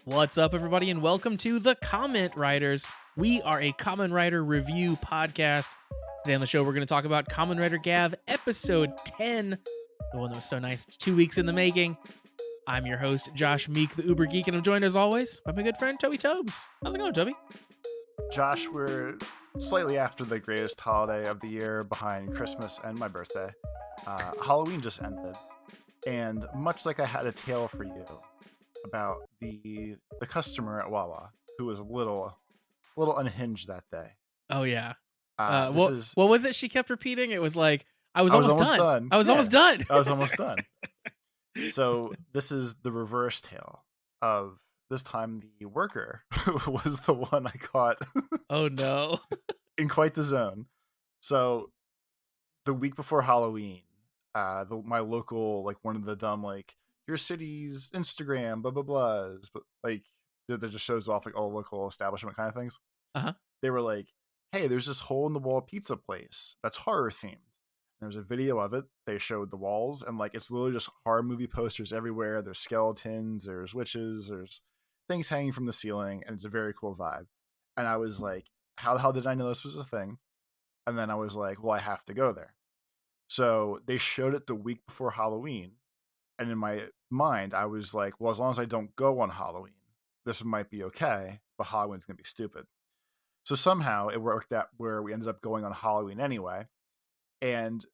What's up, everybody, and welcome to the Comment Writers. We are a Kamen Rider review podcast. Today on the show, we're going to talk about Kamen Rider Gavv episode 10, the one that was so nice. It's 2 weeks in the making. I'm your host, Josh Meek, the Uber Geek, and I'm joined as always by my good friend, Toby Tobes. How's it going, Toby? Josh, we're slightly after the greatest holiday of the year behind Christmas and my birthday. Halloween just ended, and much like I had a tale for you about the customer at Wawa who was a little unhinged that day. Oh, yeah. This is What was it she kept repeating? It was like, I was almost done. I was Yeah, almost done. I was almost done. So this is the reverse tale of this time the worker was the one I caught. Oh, no. In quite the zone. So the week before Halloween, my local, like, one of the dumb, like, your city's Instagram blah blah blahs, but like that just shows off like all local establishment kind of things. They were like, hey, there's this hole in the wall pizza place that's horror themed. There's a video of it. They showed the walls, and like it's literally just horror movie posters everywhere. There's skeletons, there's witches, there's things hanging from the ceiling, and it's a very cool vibe. And I was like, how the hell did I know this was a thing? And then I was like, well, I have to go there. So they showed it the week before Halloween. And in my mind, I was like, well, as long as I don't go on Halloween, this might be okay, but Halloween's going to be stupid. So somehow it worked out where we ended up going on Halloween anyway. And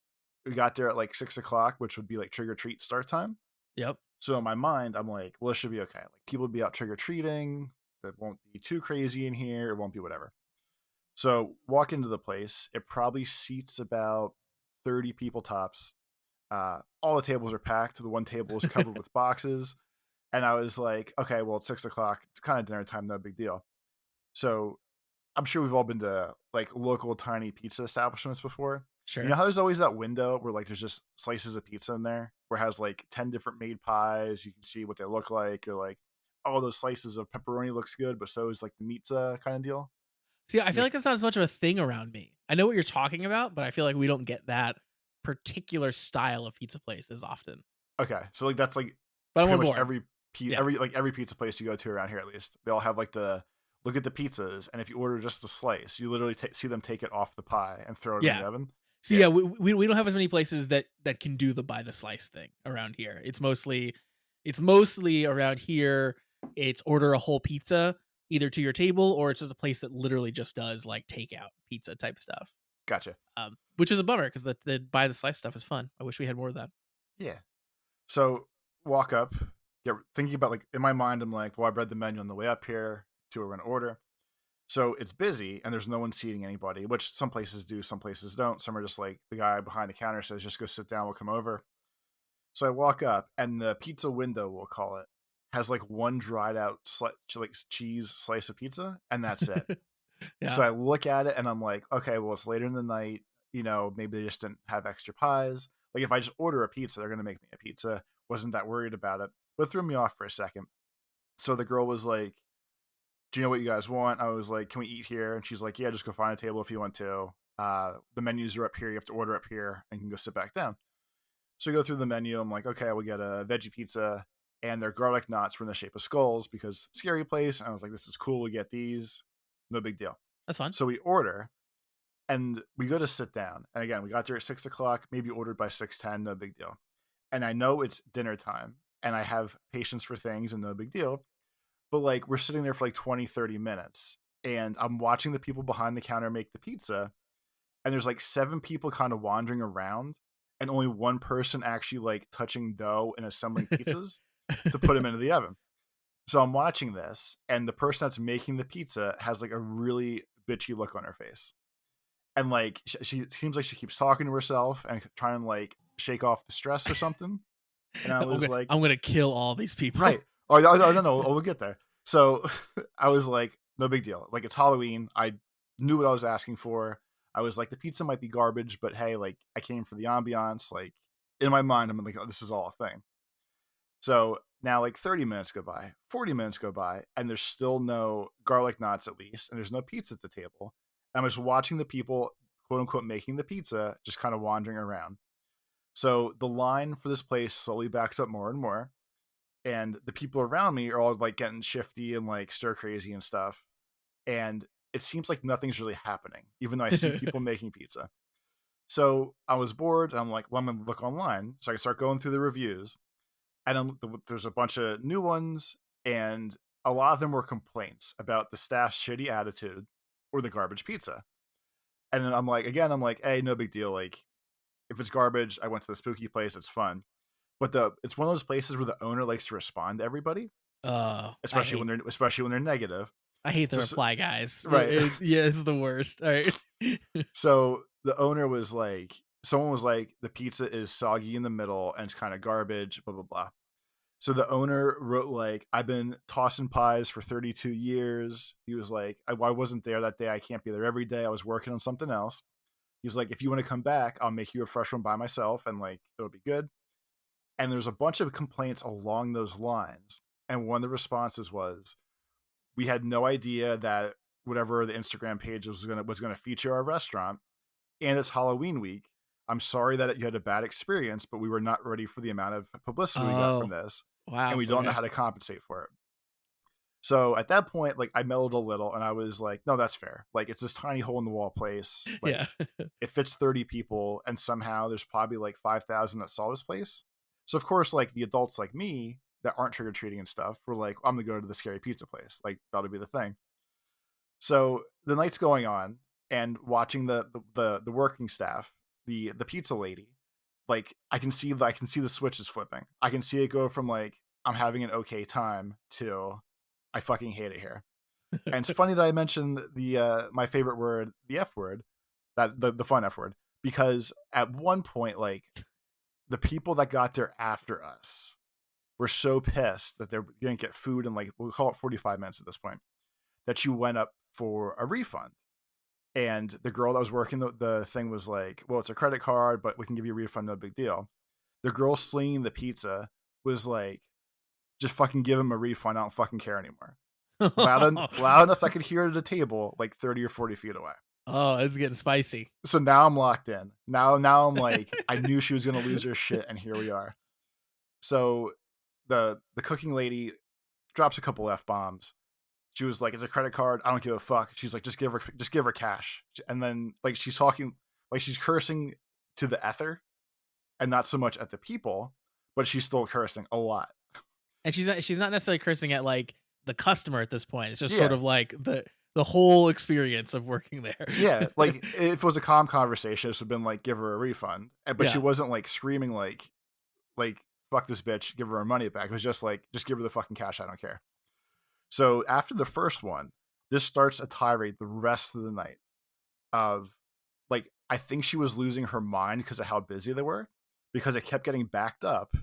we got there at like 6 o'clock, which would be like trick or treat start time. Yep. So in my mind, I'm like, well, this should be okay. Like people will be out trick or treating. It won't be too crazy in here. It won't be whatever. So walk into the place. It probably seats about 30 people tops. All the tables are packed. The one table is covered with boxes. And I was like, okay, well, it's 6 o'clock. It's kind of dinner time. No big deal. So I'm sure we've all been to like local tiny pizza establishments before. Sure. You know how there's always that window where like there's just slices of pizza in there where it has like 10 different made pies. You can see what they look like. You're like, oh, those slices of pepperoni looks good, but so is like the pizza kind of deal. See, I feel like that's not as much of a thing around me. I know what you're talking about, but I feel like we don't get that particular style of pizza place as often. Okay, so like that's like But pretty much board. every pizza place you go to around here, at least they all have like the look at the pizzas, and if you order just a slice, you literally see them take it off the pie and throw it in the oven. So yeah, we don't have as many places that can do the buy the slice thing around here. It's mostly around here. It's order a whole pizza either to your table, or it's just a place that literally just does like takeout pizza type stuff. Gotcha. Which is a bummer because the buy the slice stuff is fun. I wish we had more of that. Yeah. So walk up, thinking about like in my mind, I'm like, well, I read the menu on the way up here. See what we're gonna order. So it's busy and there's no one seating anybody, which some places do, some places don't. Some are just like the guy behind the counter says, just go sit down, we'll come over. So I walk up and the pizza window, we'll call it, has like one dried out cheese slice of pizza, and that's it. Yeah. So I look at it and I'm like, okay, well, it's later in the night. You know, maybe they just didn't have extra pies. Like if I just order a pizza, they're going to make me a pizza. Wasn't that worried about it, but it threw me off for a second. So the girl was like, do you know what you guys want? I was like, can we eat here? And she's like, yeah, just go find a table if you want to. The menus are up here. You have to order up here and you can go sit back down. So we go through the menu. I'm like, okay, we get a veggie pizza, and their garlic knots were in the shape of skulls because scary place. And I was like, this is cool. We get these. No big deal. That's fun. So we order and we go to sit down. And again, we got there at 6 o'clock, maybe ordered by 6:10. No big deal. And I know it's dinner time and I have patience for things and no big deal. But like we're sitting there for like 20, 30 minutes and I'm watching the people behind the counter make the pizza. And there's like 7 people kind of wandering around and only one person actually like touching dough and assembling pizzas to put them into the oven. So I'm watching this, and the person that's making the pizza has like a really bitchy look on her face. And like she seems like she keeps talking to herself and trying to like shake off the stress or something. And I was like, I'm going to kill all these people. Right. Oh, no, we'll get there. So I was like, no big deal. Like it's Halloween. I knew what I was asking for. I was like, the pizza might be garbage, but hey, like I came for the ambiance. Like in my mind, I'm like, oh, this is all a thing. So now like 30 minutes go by, 40 minutes go by, and there's still no garlic knots at least, and there's no pizza at the table. And I'm just watching the people, quote unquote, making the pizza, just kind of wandering around. So the line for this place slowly backs up more and more. and the people around me are all like getting shifty and like stir crazy and stuff. And it seems like nothing's really happening, even though I see people making pizza. So I was bored. I'm like, well, I'm gonna look online. So I start going through the reviews, and there's a bunch of new ones, and a lot of them were complaints about the staff's shitty attitude or the garbage pizza. And then I'm like, hey, no big deal. Like, if it's garbage, I went to the spooky place. It's fun. But it's one of those places where the owner likes to respond to everybody, Oh, especially when they're negative. I hate the So reply guys. right. Yeah, it's the worst. All right. So the owner was like, someone was like, the pizza is soggy in the middle and it's kind of garbage, blah, blah, blah. So the owner wrote like, I've been tossing pies for 32 years. He was like, I wasn't there that day. I can't be there every day. I was working on something else. He's like, if you want to come back, I'll make you a fresh one by myself and like, it'll be good. And there's a bunch of complaints along those lines. And one of the responses was, we had no idea that whatever the Instagram page was gonna feature our restaurant, and it's Halloween week. I'm sorry that you had a bad experience, but we were not ready for the amount of publicity we got from Oh, this, and wow. we don't know Okay. how to compensate for it. So at that point, like I mellowed a little, and I was like, no, that's fair. Like it's this tiny hole in the wall place. Like Yeah. it fits 30 people, and somehow there's probably like 5,000 that saw this place. So of course, like the adults like me that aren't trick or treating and stuff were like, I'm gonna go to the scary pizza place. Like that'll be the thing. So the night's going on, and watching the working staff, the pizza lady, like I can see the switches flipping. I can see it go from like I'm having an okay time to I fucking hate it here. And it's funny that I mentioned the my favorite word, the F word, that the fun F word, because at one point, like the people that got there after us were so pissed that they're gonna get food in like we'll call it 45 minutes at this point, that you went up for a refund. And the girl that was working the thing was like, well, it's a credit card, but we can give you a refund, no big deal. The girl slinging the pizza was like, just fucking give him a refund. I don't fucking care anymore. Loud enough I could hear it at a table like 30 or 40 feet away. Oh, it's getting spicy. So now I'm locked in. Now I'm like, I knew she was gonna lose her shit, and here we are. So the cooking lady drops a couple F bombs. She was like, it's a credit card. I don't give a fuck. She's like, just give her cash. And then like she's talking, like she's cursing to the ether and not so much at the people, but she's still cursing a lot. And she's not necessarily cursing at like the customer at this point. It's just sort Yeah. of like the whole experience of working there. Yeah. Like if it was a calm conversation, this would have been like, give her a refund. But she Yeah. wasn't like screaming like, fuck this bitch, give her her money back. It was just like, just give her the fucking cash. I don't care. So after the first one, this starts a tirade the rest of the night of like, I think she was losing her mind because of how busy they were, because it kept getting backed up.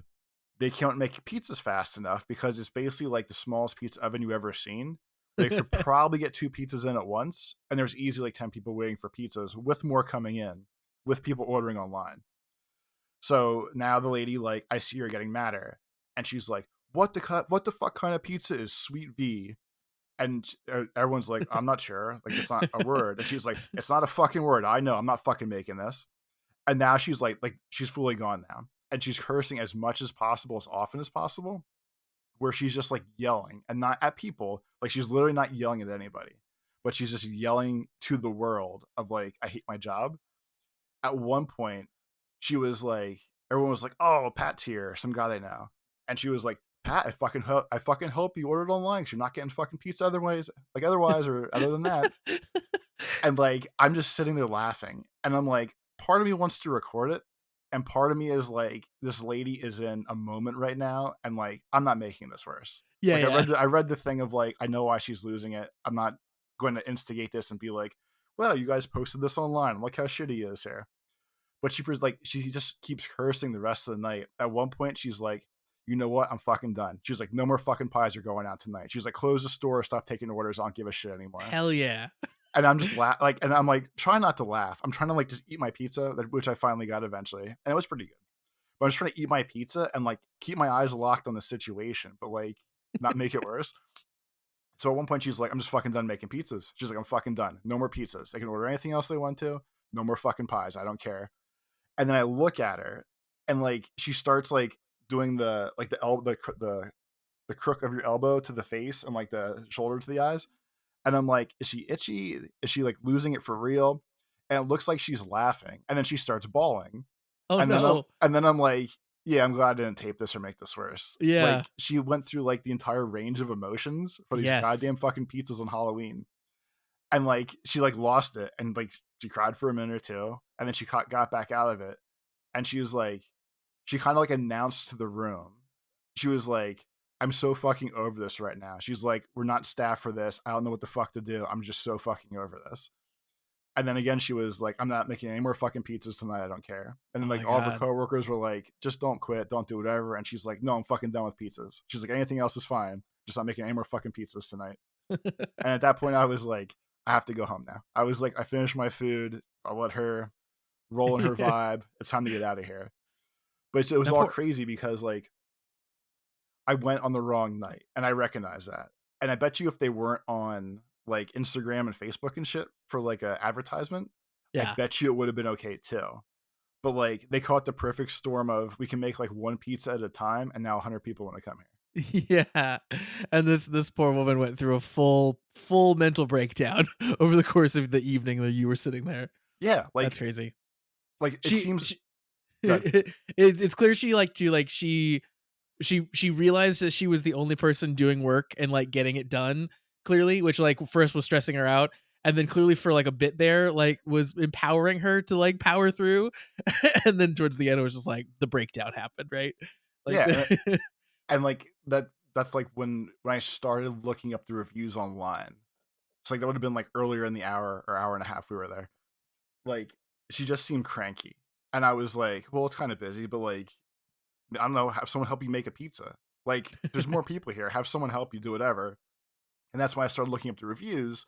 They can't make pizzas fast enough because it's basically like the smallest pizza oven you've ever seen. They could probably get 2 pizzas in at once, and there's easily like 10 people waiting for pizzas, with more coming in, with people ordering online. So now the lady, like, I see her getting madder, and she's like, what the fuck kind of pizza is Sweet V? And everyone's like, I'm not sure. Like, it's not a word. And she's like, it's not a fucking word. I know. I'm not fucking making this. And now she's like she's fully gone now. And she's cursing as much as possible, as often as possible, where she's just like yelling, and not at people. Like she's literally not yelling at anybody, but she's just yelling to the world of like, I hate my job. At one point, she was like, everyone was like, oh, Pat's here, some guy they know. And she was like, Pat, I fucking hope you ordered online, 'cause you're not getting fucking pizza otherwise or other than that. And like, I'm just sitting there laughing, and I'm like, part of me wants to record it, and part of me is like, this lady is in a moment right now, and like, I'm not making this worse. Yeah, Like yeah. I read the thing of like, I know why she's losing it. I'm not going to instigate this and be like, well, you guys posted this online, look how shitty he is here. But she just keeps cursing the rest of the night. At one point, she's like, you know what? I'm fucking done. She's like, no more fucking pies are going out tonight. She's like, close the store, stop taking orders. I don't give a shit anymore. Hell yeah. And I'm just and I'm like, trying not to laugh. I'm trying to like just eat my pizza, which I finally got eventually, and it was pretty good. But I'm just trying to eat my pizza and like keep my eyes locked on the situation, but like not make it worse. So at one point, she's like, I'm just fucking done making pizzas. She's like, I'm fucking done. No more pizzas. They can order anything else they want to. No more fucking pies. I don't care. And then I look at her, and like she starts like doing the the crook of your elbow to the face and like the shoulder to the eyes. And I'm like, is she itchy? Is she like losing it for real? And it looks like she's laughing. And then she starts bawling. Oh no. And then I'm like, yeah, I'm glad I didn't tape this or make this worse. Yeah. Like she went through like the entire range of emotions for these Yes. goddamn fucking pizzas on Halloween. And like she like lost it and like she cried for a minute or two. And then she got back out of it. And she was like, she kind of like announced to the room. She was like, I'm so fucking over this right now. She's like, we're not staffed for this. I don't know what the fuck to do. I'm just so fucking over this. And then again, she was like, I'm not making any more fucking pizzas tonight. I don't care. And Oh then my like all of her god. coworkers were like, just don't quit. Don't do whatever. And she's like, no, I'm fucking done with pizzas. She's like, anything else is fine. Just not making any more fucking pizzas tonight. And at that point, I was like, I have to go home now. I was like, I finished my food. I'll let her roll in her Yeah. vibe. It's time to get out of here. But it was That all poor. crazy because like I went on the wrong night and I recognize that. And I bet you if they weren't on like Instagram and Facebook and shit for like a advertisement, I Yeah. bet you it would have been okay too. But like they caught the perfect storm of we can make like one pizza at a time and now 100 people want to come here. Yeah. And this poor woman went through a full mental breakdown over the course of the evening that you were sitting there. Yeah, That's crazy. like it She, seems she good. it's clear she like to like she realized that she was the only person doing work and like getting it done clearly, which like first was stressing her out, and then clearly for like a bit there like was empowering her to like power through. And then towards the end it was just like the breakdown happened, right? Like Yeah, the and like that's like when I started looking up the reviews online. So like that would have been like earlier in the hour or hour and a half we were there. Like she just seemed cranky. And I was like, well, it's kind of busy, but like I don't know, have someone help you make a pizza. Like, there's more people here. Have someone help you do whatever. And that's why I started looking up the reviews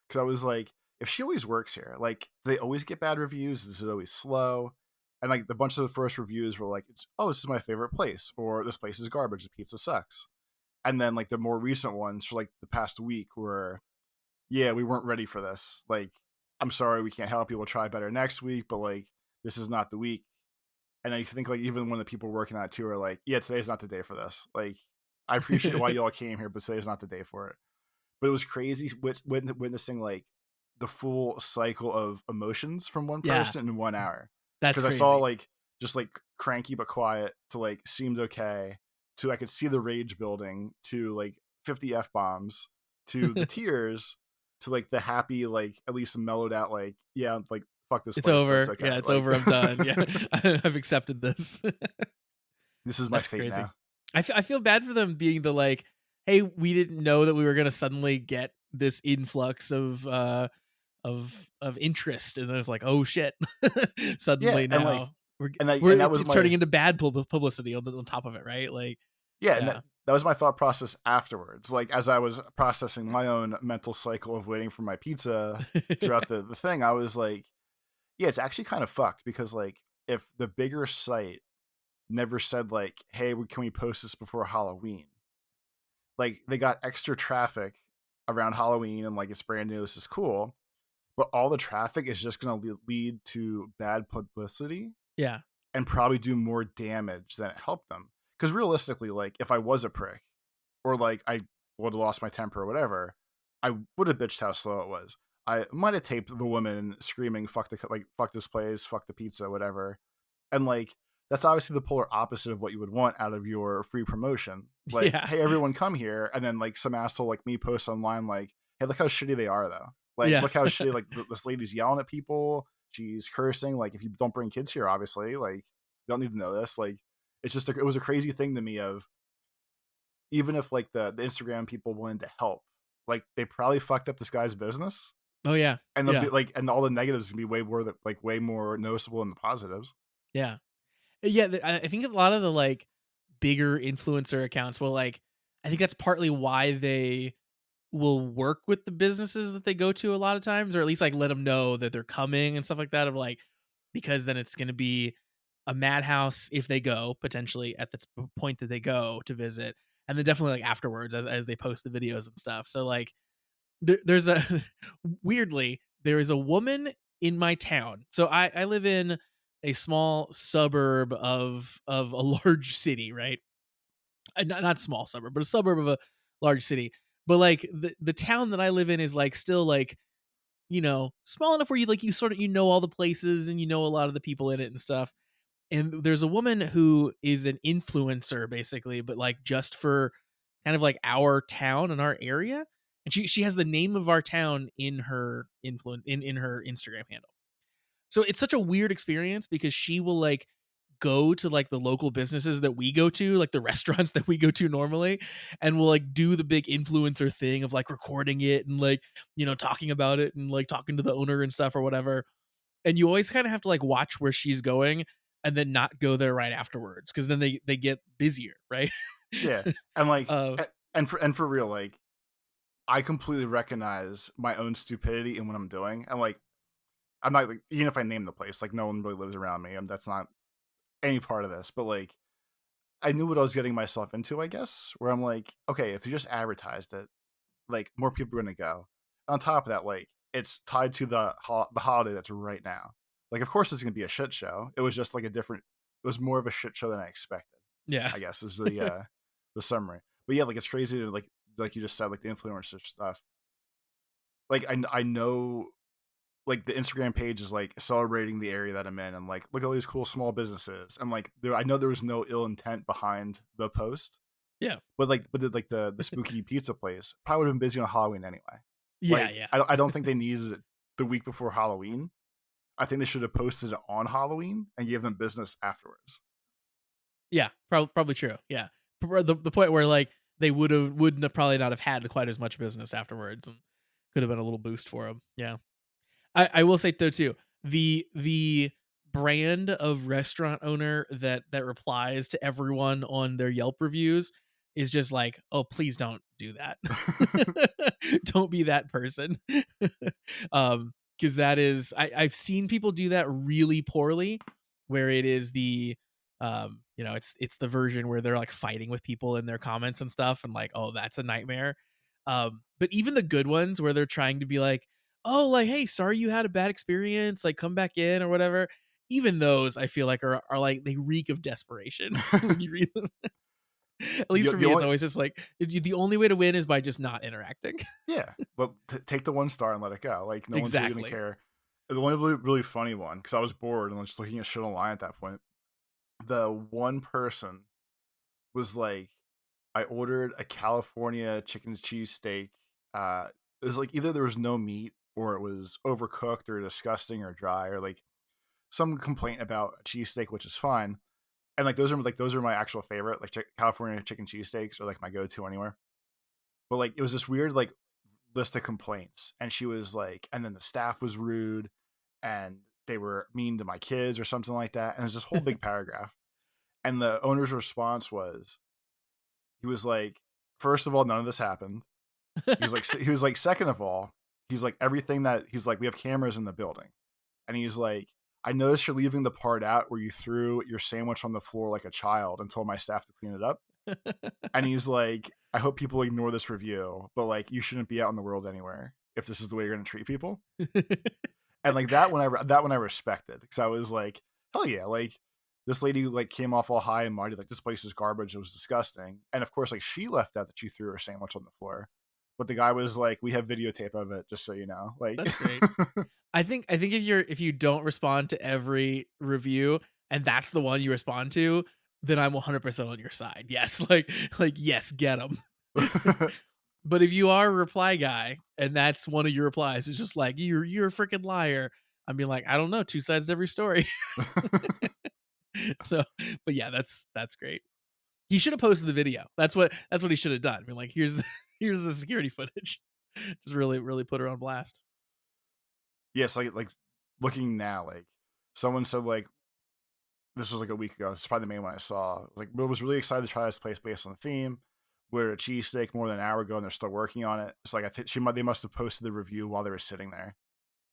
because I was like, if she always works here, like, do they always get bad reviews? Is it always slow? And like the bunch of the first reviews were like, it's this is my favorite place, or this place is garbage. The pizza sucks. And then like the more recent ones for like the past week were, yeah, we weren't ready for this. Like, I'm sorry, we can't help you. We'll try better next week, but like this is not the week. And I think like even when the people working on it too are like, yeah, today's not the day for this. Like, I appreciate why y'all came here, but today's not the day for it. But it was crazy witnessing like the full cycle of emotions from one yeah, person in 1 hour. that's Because I saw crazy. like just like cranky but quiet to like seemed okay to I could see the rage building to like 50 f bombs to the tears to like the happy like at least mellowed out like yeah like fuck this It's place but it's over. okay Yeah, it's like over. I'm done. Yeah, I've accepted this. this is my That's fate crazy. now. I feel bad for them being the like, hey, we didn't know that we were gonna suddenly get this influx of interest, and then it's like, oh shit, Yeah, suddenly and like now we're and that was it's turning my into bad publicity on top of it, right? Like, yeah, and yeah, that was my thought process afterwards. Like as I was processing my own mental cycle of waiting for my pizza throughout the thing, I was like, yeah, it's actually kind of fucked because like if the bigger site never said like, hey, can we post this before Halloween? Like they got extra traffic around Halloween and like it's brand new, this is cool, but all the traffic is just going to lead to bad publicity yeah, and probably do more damage than it helped them. Because realistically, like if I was a prick or like I would have lost my temper or whatever, I would have bitched how slow it was. I might have taped the woman screaming "fuck the like fuck this place, fuck the pizza, whatever," and like that's obviously the polar opposite of what you would want out of your free promotion. Like, yeah, hey, everyone come here, and then like some asshole like me posts online like, hey, look how shitty they are though. Like, yeah, look how shitty like this lady's yelling at people. She's cursing. Like, if you don't bring kids here, obviously, like, you don't need to know this. Like, it's just it was a crazy thing to me of even if like the Instagram people wanted to help, like they probably fucked up this guy's business, oh yeah, and they'll be yeah, like, and all the negatives can be way more like way more noticeable than the positives. yeah. Yeah, I think a lot of the like bigger influencer accounts will like. I think that's partly why they will work with the businesses that they go to a lot of times, or at least like let them know that they're coming and stuff like that. Of like, because then it's going to be a madhouse if they go potentially at the point that they go to visit, and then definitely like afterwards as they post the videos and stuff. So like, there's a weirdly there is a woman in my town. So I live in a small suburb of a large city, right? not small suburb, but a suburb of a large city. But like the town that I live in is like still like, small enough where you sort of all the places and a lot of the people in it and stuff. And there's a woman who is an influencer basically, but like just for kind of like our town and our area. And she has the name of our town in her in her Instagram handle. So it's such a weird experience because she will like go to like the local businesses that we go to, like the restaurants that we go to normally, and will like do the big influencer thing of like recording it and like, talking about it and like talking to the owner and stuff or whatever. And you always kind of have to like watch where she's going and then not go there right afterwards because then they get busier, right? Yeah, and like, uh, and for real, like, I completely recognize my own stupidity in what I'm doing, and like, I'm not like, even if I name the place, like, no one really lives around me, and that's not any part of this, but like, I knew what I was getting myself into, I guess. Where I'm like, okay, if you just advertised it, like, more people are gonna go. On top of that, like, it's tied to the holiday that's right now. Like, of course, it's gonna be a shit show. It was just like a different. It was more of a shit show than I expected. yeah. I guess is the summary. But yeah, like, it's crazy to like you just said, like the influencer stuff. Like, I know, like, the Instagram page is like celebrating the area that I'm in and like, look at all these cool small businesses, and like, I know there was no ill intent behind the post, Yeah. but the spooky pizza place probably would have been busy on Halloween anyway. Yeah. Like, Yeah. I don't think they needed it the week before Halloween. I think they should have posted it on Halloween and gave them business afterwards. Yeah. Probably true. Yeah. The point where like they wouldn't have probably not have had quite as much business afterwards and could have been a little boost for them. Yeah. I will say though too, the brand of restaurant owner that replies to everyone on their Yelp reviews is just like, oh, please don't do that. Don't be that person. Because that is I've seen people do that really poorly, where it is it's the version where they're like fighting with people in their comments and stuff, and like, oh, that's a nightmare. But even the good ones where they're trying to be like, oh, like, hey, sorry you had a bad experience, like come back in or whatever. Even those I feel like are like they reek of desperation when you read them. At least for The me, it's only always just like the only way to win is by just not interacting. Yeah, but take the 1 star and let it go. Like, no one's really gonna Exactly. care. The one really funny one, because I was bored and I was just looking at shit online at that point. The one person was like, I ordered a California chicken cheese steak. It was like either there was no meat or it was overcooked or disgusting or dry or like some complaint about a cheesesteak, which is fine. And like those are my actual favorite. Like, California chicken cheesesteaks are like my go-to anywhere. But like, it was this weird like list of complaints, and she was like, and then the staff was rude and they were mean to my kids or something like that. And there's this whole big paragraph. And the owner's response was, he was like, first of all, none of this happened. He was like, second of all, he's like, everything that he's like, we have cameras in the building. And he's like, I noticed you're leaving the part out where you threw your sandwich on the floor like a child and told my staff to clean it up. And he's like, I hope people ignore this review, but like, you shouldn't be out in the world anywhere if this is the way you're going to treat people. And like, that one I respected, because I was like, hell yeah, like, this lady like came off all high and mighty, like, this place is garbage, it was disgusting. And of course, like, she left out that she threw her sandwich on the floor, but the guy was like, we have videotape of it, just so you know. Like, That's great. I think if you don't respond to every review and that's the one you respond to, then I'm 100% on your side. Yes, like yes, get them. But if you are a reply guy and that's one of your replies, it's just like you're a freaking liar. I'm being like, I don't know, two sides to every story. So, but yeah, that's great. He should have posted the video. That's what he should have done. I mean, like, here's the security footage. Just really put her on blast. yes, like looking now, like, someone said like, this was like a week ago. This is probably the main one I saw. Like, Will was really excited to try this place based on the theme. We're a cheesesteak more than an hour ago, and they're still working on it. It's like, I think they must have posted the review while they were sitting there,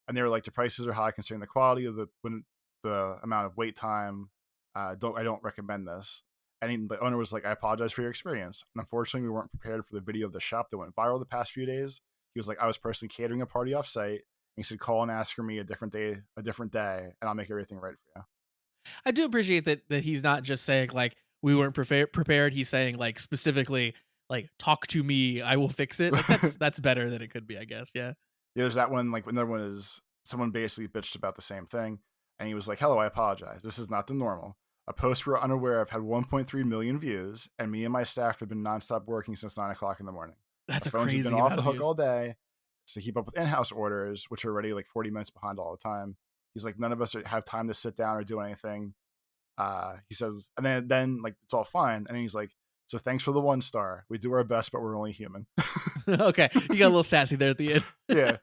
and they were like, the prices are high considering the quality of the amount of wait time. I don't recommend this. And the owner was like, I apologize for your experience. And unfortunately, we weren't prepared for the video of the shop that went viral the past few days. He was like, I was personally catering a party off site. And he said, call and ask for me a different day, and I'll make everything right for you. I do appreciate that he's not just saying like we weren't prepared. He's saying like specifically like talk to me, I will fix it. Like that's better than it could be, I guess. Yeah. Yeah, there's that one, like, when there was someone basically bitched about the same thing, and he was like, "Hello, I apologize. This is not the normal. A post we're unaware of had 1.3 million views, and me and my staff have been nonstop working since 9 o'clock in the morning. That's Our a phones have been crazy off amount the of hook views. all day to keep up with in-house orders, which are already like 40 minutes behind all the time." He's like, "None of us have time to sit down or do anything." He says, and then like it's all fine, and then he's like, "So thanks for the 1 star. We do our best, but we're only human." Okay. You got a little sassy there at the end. Yeah.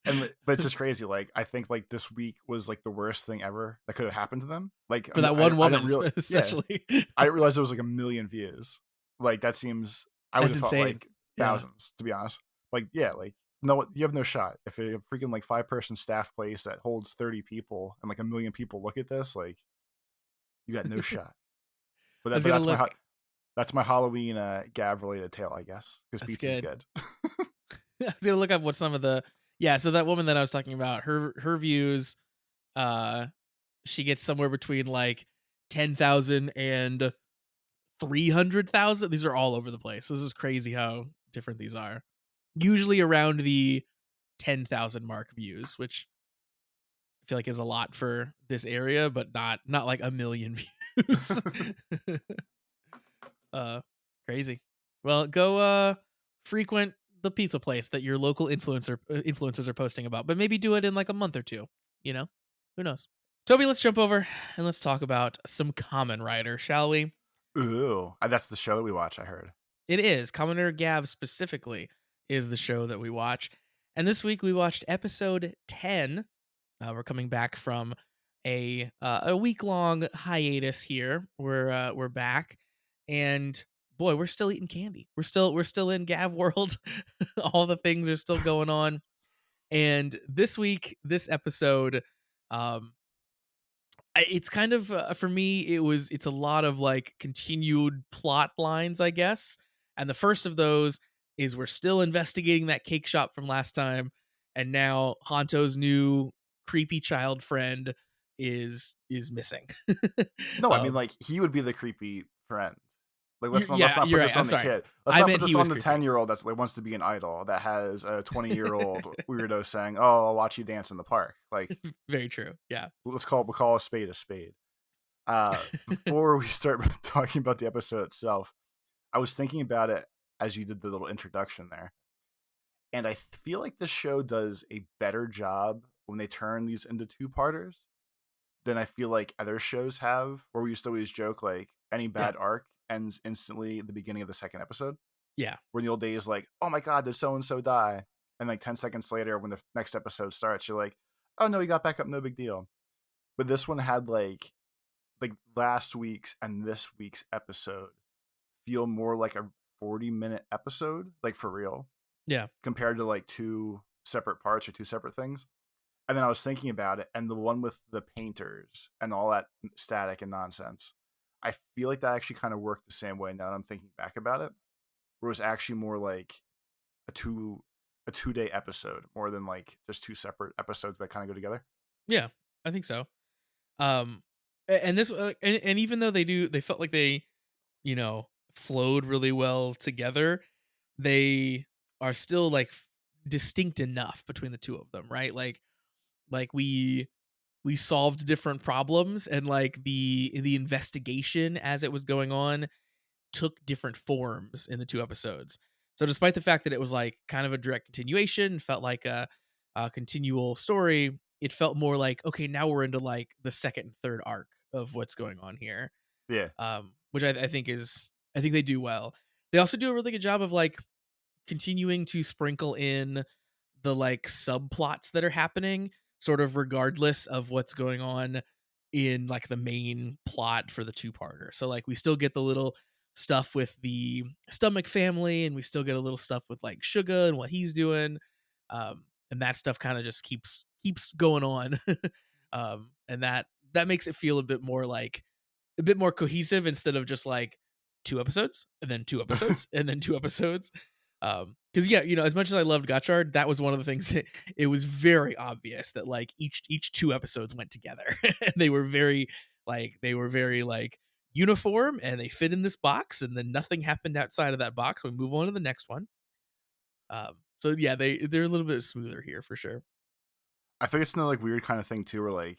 But it's just crazy. Like, I think like this week was like the worst thing ever that could have happened to them. Like, For that one I woman didn't real yeah, especially. I didn't realize it was like a million views. Like, that seems, I would That's have thought insane. like Yeah. thousands, to be honest. Like, yeah, like no, you have no shot if a freaking like 5-person staff place that holds 30 people and like a million people look at this. Like, you got no shot. I was But gonna look. that's my Halloween gav related tale, I guess, because That's pizza's good. good. I was gonna look up what some of the yeah. So that woman that I was talking about, her views, uh, she gets somewhere between like 10,000 and 300,000. These are all over the place. This is crazy how different these are. Usually around the 10,000 mark views, which I feel like is a lot for this area, but not like a million views. uh, Crazy. Well, go frequent the pizza place that your local influencers are posting about, but maybe do it in like a month or two. You know, who knows? Toby, let's jump over and let's talk about some Common Rider, shall we? Ooh, that's the show that we watch, I heard. It is Common Rider Gav specifically is the show that we watch, and this week we watched episode 10. We're coming back from a week long hiatus here. We're back, and boy, we're still eating candy. We're still in Gav world. All the things are still going on. And this week, this episode, um, it's kind of for me. It's a lot of like continued plot lines, I guess. And the first of those is we're still investigating that cake shop from last time, and now Honto's new creepy child friend is missing. No, I mean, um, like, he would be the creepy friend. Like, let's yeah, not you're put right. this I'm on the sorry. kid. Let's I not put meant he this was on the creepy. 10-year-old that's like wants to be an idol that has a 20-year-old weirdo saying, "Oh, I'll watch you dance in the park." Like, Very true. Yeah. we'll call a spade a spade. Before we start talking about the episode itself, I was thinking about it as you did the little introduction there, and I feel like this show does a better job when they turn these into two-parters than I feel like other shows have, where we used to always joke like any Yeah. bad arc ends instantly at the beginning of the second episode. Yeah. Where in the old days, like, "Oh my god, did so and so die?" And like 10 seconds later, when the next episode starts, you're like, "Oh no, he got back up, no big deal." But this one had like last week's and this week's episode feel more like a 40-minute episode, like for real, Yeah. compared to like two separate parts or two separate things. And then I was thinking about it, and the one with the painters and all that static and nonsense, I feel like that actually kind of worked the same way now that I'm thinking back about it, where it was actually more like a two a 2-day episode more than like just two separate episodes that kind of go together. Yeah. I think so. And this and even though they felt like they flowed really well together, they are still like distinct enough between the two of them, right? Like we solved different problems, and like the investigation as it was going on took different forms in the two episodes. So despite the fact that it was like kind of a direct continuation, felt like a continual story, it felt more like okay, now we're into like the second and third arc of what's going on here. Yeah. Which I think they do well. They also do a really good job of like continuing to sprinkle in the like subplots that are happening, sort of regardless of what's going on in like the main plot for the two-parter. So like we still get the little stuff with the stomach family, and we still get a little stuff with like Suga and what he's doing. And that stuff kind of just keeps going on. And that makes it feel a bit more cohesive instead of just like two episodes and then two episodes and then two episodes. Because yeah, as much as I loved Gotchard, that was one of the things that it was very obvious that like each two episodes went together. And they were very like uniform and they fit in this box, and then nothing happened outside of that box. We move on to the next one. So yeah, they're a little bit smoother here for sure. I think it's another like weird kind of thing too, where like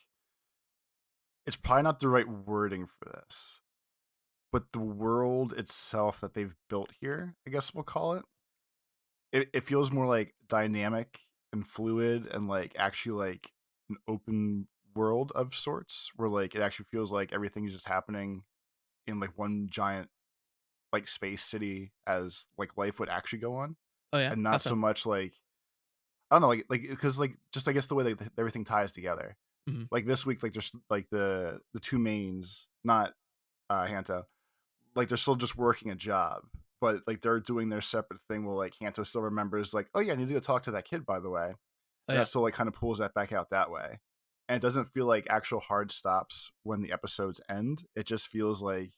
it's probably not the right wording for this, but the world itself that they've built here, I guess we'll call it, it feels more like dynamic and fluid and like actually like an open world of sorts, where like it actually feels like everything is just happening in like one giant like space city as like life would actually go on, Oh yeah, and how not so so? much like I don't know, like because like just I guess the way like everything ties together. Mhm. Like this week, like there's like the two mains, not Hanto, like they're still just working a job, but like they're doing their separate thing. Where like Hanto still remembers, like, oh yeah, I need to go talk to that kid, by the way, Oh and yeah. that still like kind of pulls that back out that way. And it doesn't feel like actual hard stops when the episodes end. It just feels like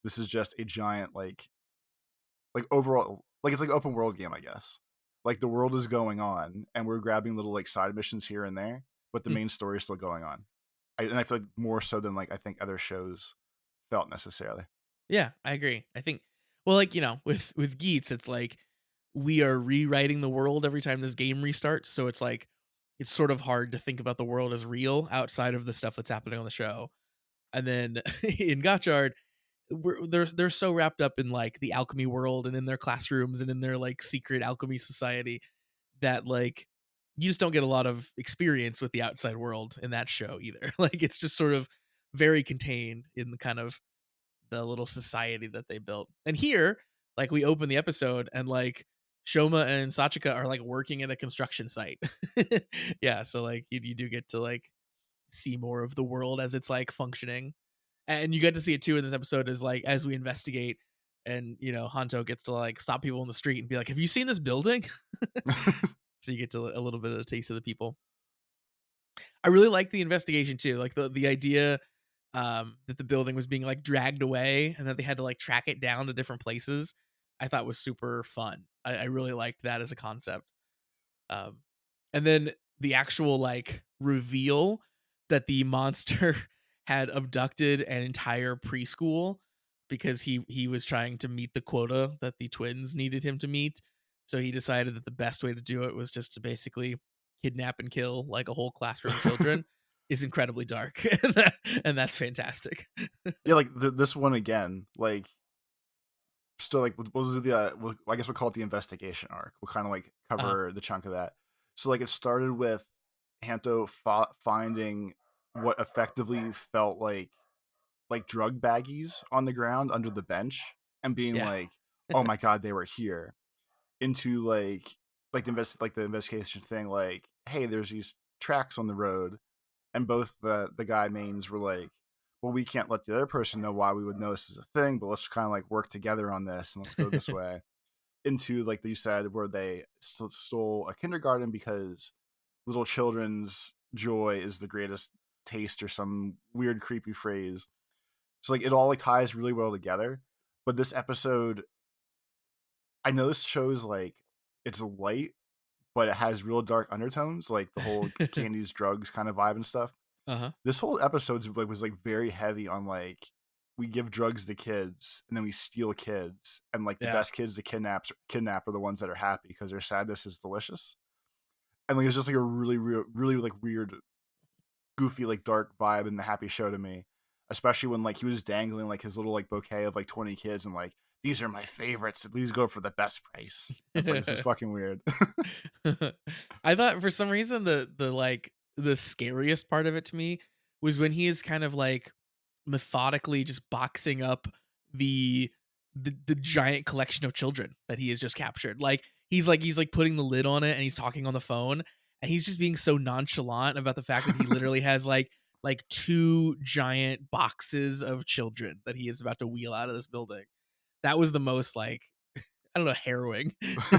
this is just a giant like overall like it's like open world game, I guess. Like the world is going on, and we're grabbing little like side missions here and there, but the Mm. main story is still going on. And I feel like more so than like I think other shows felt necessarily. Yeah, I agree. I think, well, like, with Geats, it's like we are rewriting the world every time this game restarts. So it's like it's sort of hard to think about the world as real outside of the stuff that's happening on the show. And then in Gotchard, they're so wrapped up in like the alchemy world and in their classrooms and in their like secret alchemy society that like you just don't get a lot of experience with the outside world in that show either. Like it's just sort of very contained in the kind of the little society that they built. And here, like we open the episode and like Shoma and Sachika are like working at a construction site. Yeah, so like you do get to like see more of the world as it's like functioning. And you get to see it too in this episode is like as we investigate and Hanto gets to like stop people in the street and be like, "Have you seen this building?" So you get to a little bit of a taste of the people. I really like the investigation too, like the idea that the building was being like dragged away and that they had to like track it down to different places. I thought was super fun. I really liked that as a concept. Um, and then the actual like reveal that the monster had abducted an entire preschool because he was trying to meet the quota that the twins needed him to meet. So he decided that the best way to do it was just to basically kidnap and kill like a whole classroom of children is incredibly dark and that's fantastic. Yeah, like this one again, like still like what was the I guess we'll call it the investigation arc. We'll kind of like Uh-huh. cover the chunk of that. So like it started with Hanto finding what effectively felt like drug baggies on the ground under the bench and being Yeah. like, oh my god, they were here. Into like the investigation thing, like, hey, there's these tracks on the road, and both the guy mains were like, well, we can't let the other person know why we would know this is a thing, but let's kind of like work together on this and let's go this way. Into like you said, where they stole a kindergarten because little children's joy is the greatest taste, or some weird creepy phrase. So like it all like ties really well together. But this episode, I know this show's like it's light, but it has real dark undertones, like the whole candies, drugs kind of vibe and stuff. Uh-huh. This whole episode like was like very heavy on like we give drugs to kids and then we steal kids, and like the Yeah. best kids to kidnap are the ones that are happy because their sadness is delicious. And like it's just like a really like weird, goofy, like dark vibe in the happy show to me. Especially when like he was dangling like his little like bouquet of like 20 kids and like these are my favorites. Please go for the best price. It's like this is fucking weird. I thought for some reason the like the scariest part of it to me was when he is kind of like methodically just boxing up the the giant collection of children that he has just captured. Like he's like putting the lid on it and he's talking on the phone and he's just being so nonchalant about the fact that he literally has like two giant boxes of children that he is about to wheel out of this building. That was the most like I don't know, harrowing,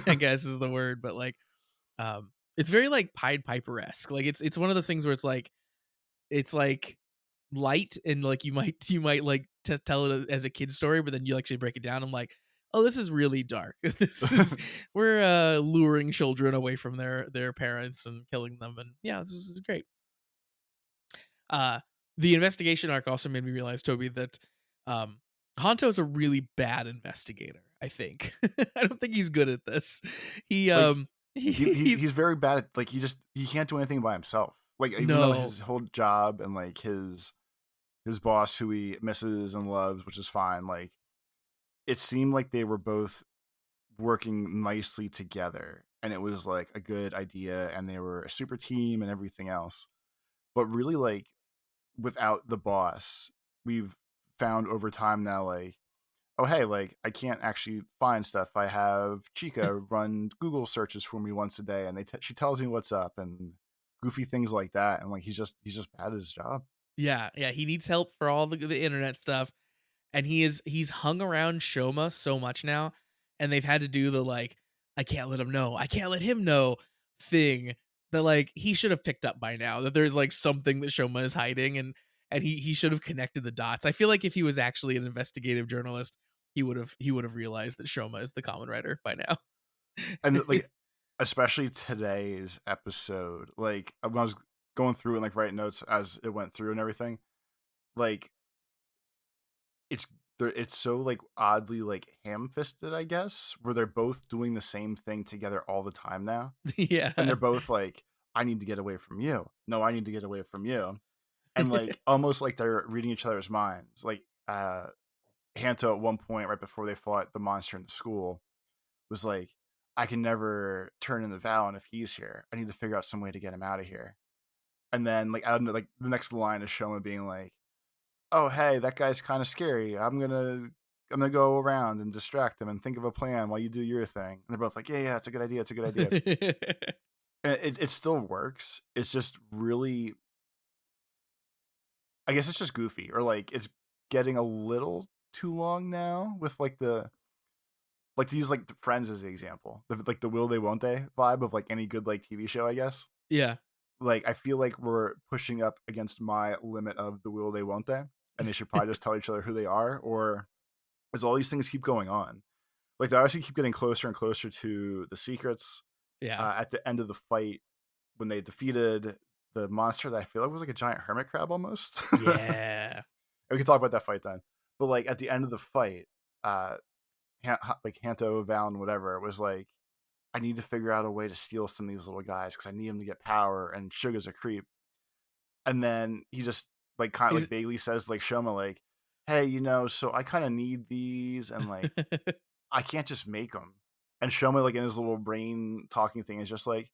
I guess is the word, but like it's very like Pied Piper-esque. Like it's one of those things where it's like light and like you might like tell it as a kid's story, but then you actually break it down. I'm like, oh, this is really dark. This is we're luring children away from their parents and killing them, and yeah, this is great. Uh the investigation arc also made me realize, Toby, that Um, Hanto's a really bad investigator, I think. I don't think he's good at this. He, Like he's he's very bad at like he can't do anything by himself. Like even though no. his whole job and like his boss who he misses and loves, which is fine, like it seemed like they were both working nicely together and it was like a good idea and they were a super team and everything else. But really like without the boss, we've found over time now like oh hey like I can't actually find stuff. I have Chica run Google searches for me once a day and she tells me what's up and goofy things like that and like he's just bad at his job. Yeah, yeah, he needs help for all the internet stuff, and he's hung around Shoma so much now, and they've had to do the, like, "I can't let him know, I can't let him know" thing that, like, he should have picked up by now, that there's, like, something that Shoma is hiding, and he should have connected the dots. I feel like if he was actually an investigative journalist, he would have realized that Shoma is the common writer by now. And like especially today's episode, like when I was going through and like writing notes as it went through and everything, like it's it's so like oddly like ham-fisted, I guess, where they're both doing the same thing together all the time now. And Yeah. they're both like, I need to get away from you. No, I need to get away from you. And like almost like they're reading each other's minds. Like Hanto at one point, right before they fought the monster in the school, was like, I can never turn in the Valen if he's here. I need to figure out some way to get him out of here. And then like I don't know, like the next line is Shoma being like, oh hey, that guy's kind of scary. I'm gonna go around and distract him and think of a plan while you do your thing. And they're both like, yeah, yeah, it's a good idea. It's a good idea. And it still works. It's just really, I guess it's just goofy or like it's getting a little too long now with like the like to use like the Friends as the example, like the will they won't they vibe of like any good like TV show, I guess. Yeah. Like I feel like we're pushing up against my limit of the will they won't they, and they should probably just tell each other who they are, or as all these things keep going on, like they obviously keep getting closer and closer to the secrets. Yeah. At the end of the fight, when they defeated the monster that I feel like was like a giant hermit crab almost. Yeah. We can talk about that fight then. But like at the end of the fight, uh, like Hanto, Valen, whatever, it was like I need to figure out a way to steal some of these little guys because I need them to get power. And Suga's a creep. And then he just like kind of like He's vaguely says like Shoma like, hey, so I kind of need these and like I can't just make them. And Shoma like in his little brain talking thing is just like,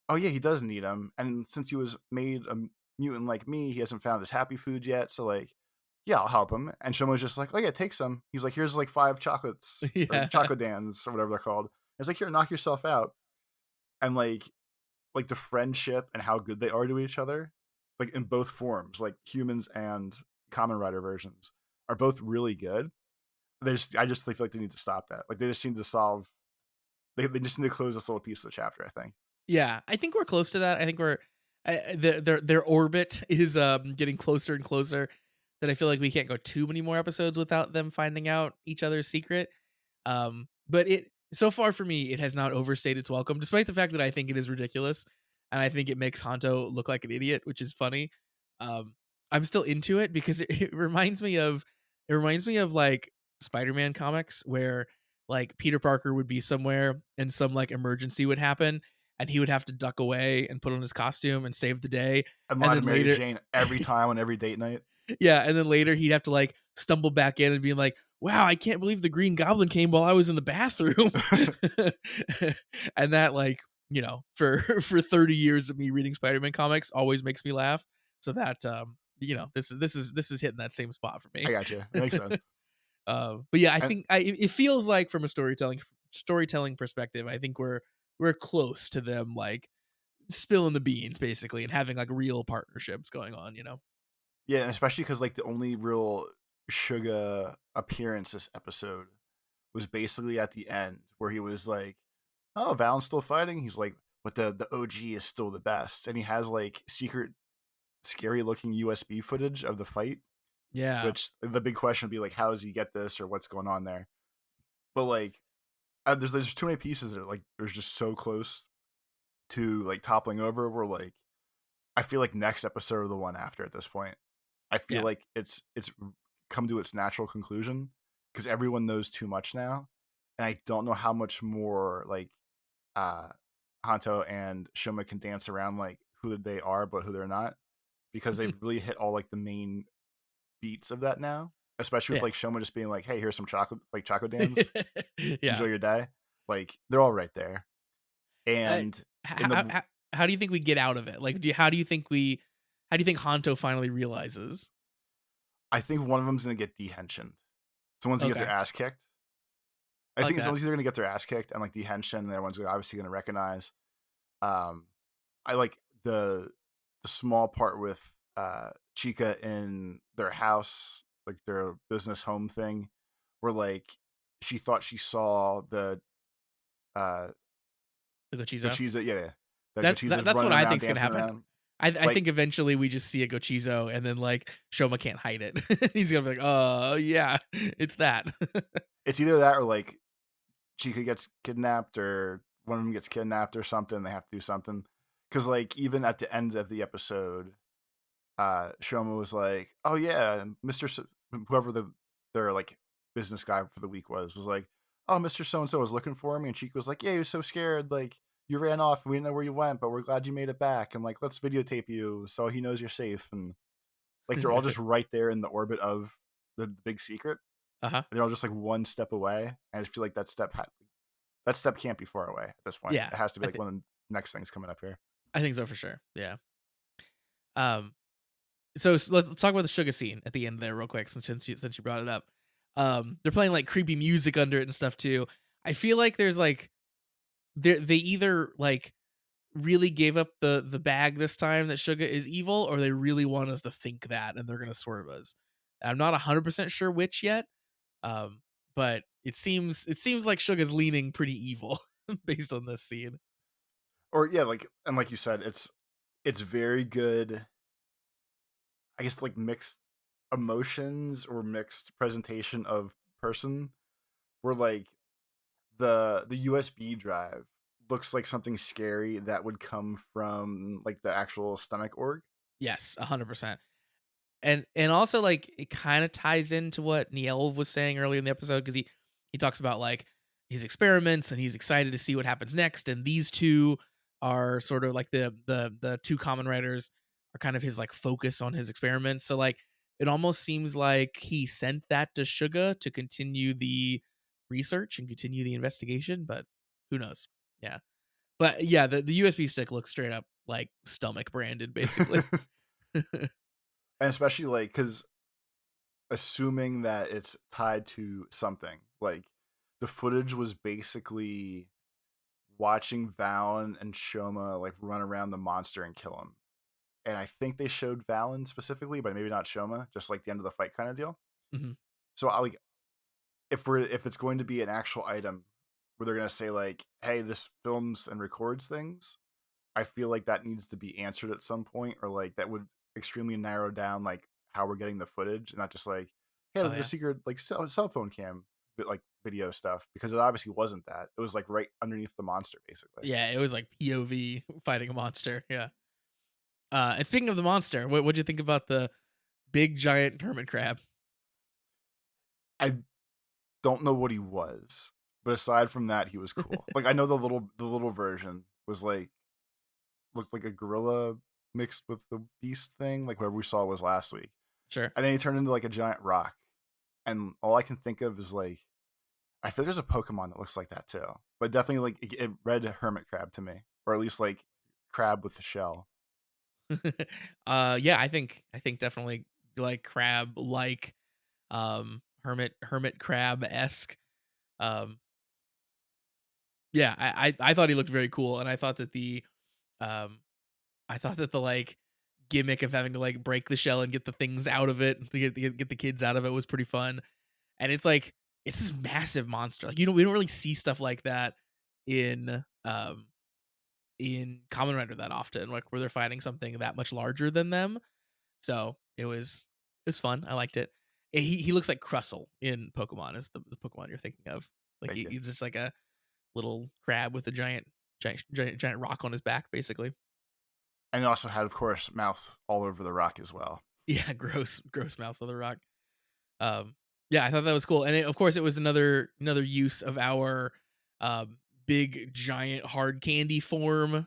oh yeah, he does need them. And since he was made a mutant like me, he hasn't found his happy food yet. So like, yeah, I'll help him. And Shomo's just like, oh yeah, take some. He's like, here's like 5 chocolates or yeah. chocolate dans or whatever they're called. It's like, here, knock yourself out. And like the friendship and how good they are to each other, like in both forms, like humans and Common Rider versions, are both really good. I just feel like they need to stop that. Like they just need to solve. They just need to close this little piece of the chapter. I think. Yeah, I think we're close to that. I think we're their orbit is getting closer and closer. That I feel like we can't go too many more episodes without them finding out each other's secret. But it so far for me, it has not overstayed its welcome, despite the fact that I think it is ridiculous, and I think it makes Hanto look like an idiot, which is funny. Um, I'm still into it because it reminds me of like Spider-Man comics where like Peter Parker would be somewhere and some like emergency would happen and he would have to duck away and put on his costume and save the day. And And lie to then Mary later Jane every time on every date night. yeah, and then later he'd have to like stumble back in and be like, "Wow, I can't believe the Green Goblin came while I was in the bathroom." And that like, for 30 years of me reading Spider-Man comics always makes me laugh. So that this is hitting that same spot for I me. got you. It makes sense. But yeah, I And think it feels like from a storytelling perspective, I think we're close to them like spilling the beans basically and having like real partnerships going on. yeah, and especially because like the only real Suga appearance this episode was basically at the end where he was like, "Oh, Valen's still fighting." He's like, "But the OG is still the best," and he has like secret, scary looking USB footage of the fight. Yeah. Which the big question would be like, how does he get this or what's going on there? But like, there's too many pieces that are like there's just so close to like toppling over. Where like I feel like next episode or the one after at this point, I feel Yeah. like it's come to its natural conclusion because everyone knows too much now, and I don't know how much more like uh Hanto and Shoma can dance around like who they are but who they're not, because they've really hit all like the main beats of that now. Especially with Yeah. like Shoma just being like, "Hey, here's some chocolate, like chocolate dams. Enjoy Yeah. your day." Like they're all right there. Uh, And in how, the, how, how do you think we get out of it? Like, how do you think Hanto finally realizes? I think one of them's gonna get dehensioned. Someone's gonna get their Okay. ass kicked. I I like think that. someone's either gonna get their ass kicked and like dehension, and everyone's obviously gonna recognize. Um, I like the small part with Chica in their house, like their business home thing, where like she thought she saw the uh The Gochizo. Gochiza, yeah, the That's Gochizas what running I around, think's gonna dancing happen. around. I Like think eventually we just see a Gochizo and then like Shoma can't hide it. He's gonna be like, yeah, it's that. it's either that or like Chica gets kidnapped or one of them gets kidnapped or something. They have to do something because like even at the end of the episode, Shoma was like, "Oh yeah, Mister whoever their like business guy for the week was like, oh Mister So and So was looking for me," and Chica was like, "Yeah, he was so scared, like you ran off, and we didn't know where you went, but we're glad you made it back, and like let's videotape you so he knows you're safe." And like they're all just right there in the orbit of the big secret. Uh-huh. They're all just like one step away, and I just feel like that step can't be far away at this point. Yeah. It has to be I like think one of the next things coming up here. I think so for sure. Yeah. Um so let's talk about the sugar scene at the end there real quick since you brought it up. They're playing like creepy music under it and stuff too. I feel like there's like they either like really gave up the bag this time that Suga is evil, or they really want us to think that and they're gonna swerve us. I'm not 100% sure which yet, um, but it seems like Suga's leaning pretty evil based on this scene. Or yeah, like and like you said, it's very good. I guess like mixed emotions or mixed presentation of person. Where like the USB drive looks like something scary that would come from like the actual stomach org. Yes, 100%. And also like it kind of ties into what Niel was saying earlier in the episode because he talks about like his experiments and he's excited to see what happens next. And these two are sort of like the two common writers are kind of his like focus on his experiments. So like it almost seems like he sent that to Suga to continue the research and continue the investigation, but who knows? Yeah. But yeah, the USB stick looks straight up like stomach branded, basically. And especially like because assuming that it's tied to something like the footage was basically watching Valen and Shoma like run around the monster and kill him. And I think they showed Valen specifically, but maybe not Shoma, just like the end of the fight kind of deal. Mhm. So I like if it's going to be an actual item where they're gonna say like, hey, this films and records things, I feel like that needs to be answered at some point, or like that would extremely narrow down like how we're getting the footage, and not just like, hey, Oh look, the yeah. secret like cell phone cam, like video stuff, because it obviously wasn't that. It was like right underneath the monster, basically. Yeah, it was like POV fighting a monster. Yeah. And speaking of the monster, what'd you think about the big giant hermit crab? I don't know what he was, but aside from that, he was cool. Like I know the little version was like looked like a gorilla mixed with the beast thing, like whatever we saw was last week. Sure. And then he turned into like a giant rock. And all I can think of is like I feel there's a Pokemon that looks like that too. But definitely like it read hermit crab to me. Or at least like crab with the shell. Yeah, I think definitely like crab like hermit crab esque. Um yeah, I thought he looked very cool and um I thought that the like gimmick of having to like break the shell and get the things out of it to get the kids out of it was pretty fun. And it's like it's this massive monster. Like we don't really see stuff like that in Common Rider that often, like where they're fighting something that much larger than them. So it was fun. I liked it. And he looks like Crustle in Pokemon is the Pokemon you're thinking of. Like Thank you. he's just like a little crab with a giant rock on his back, basically. And it also had, of course, mouths all over the rock as well. Yeah, gross mouth of the rock. Um, yeah, I thought that was cool, and of course, it was another use of our um, big giant hard candy form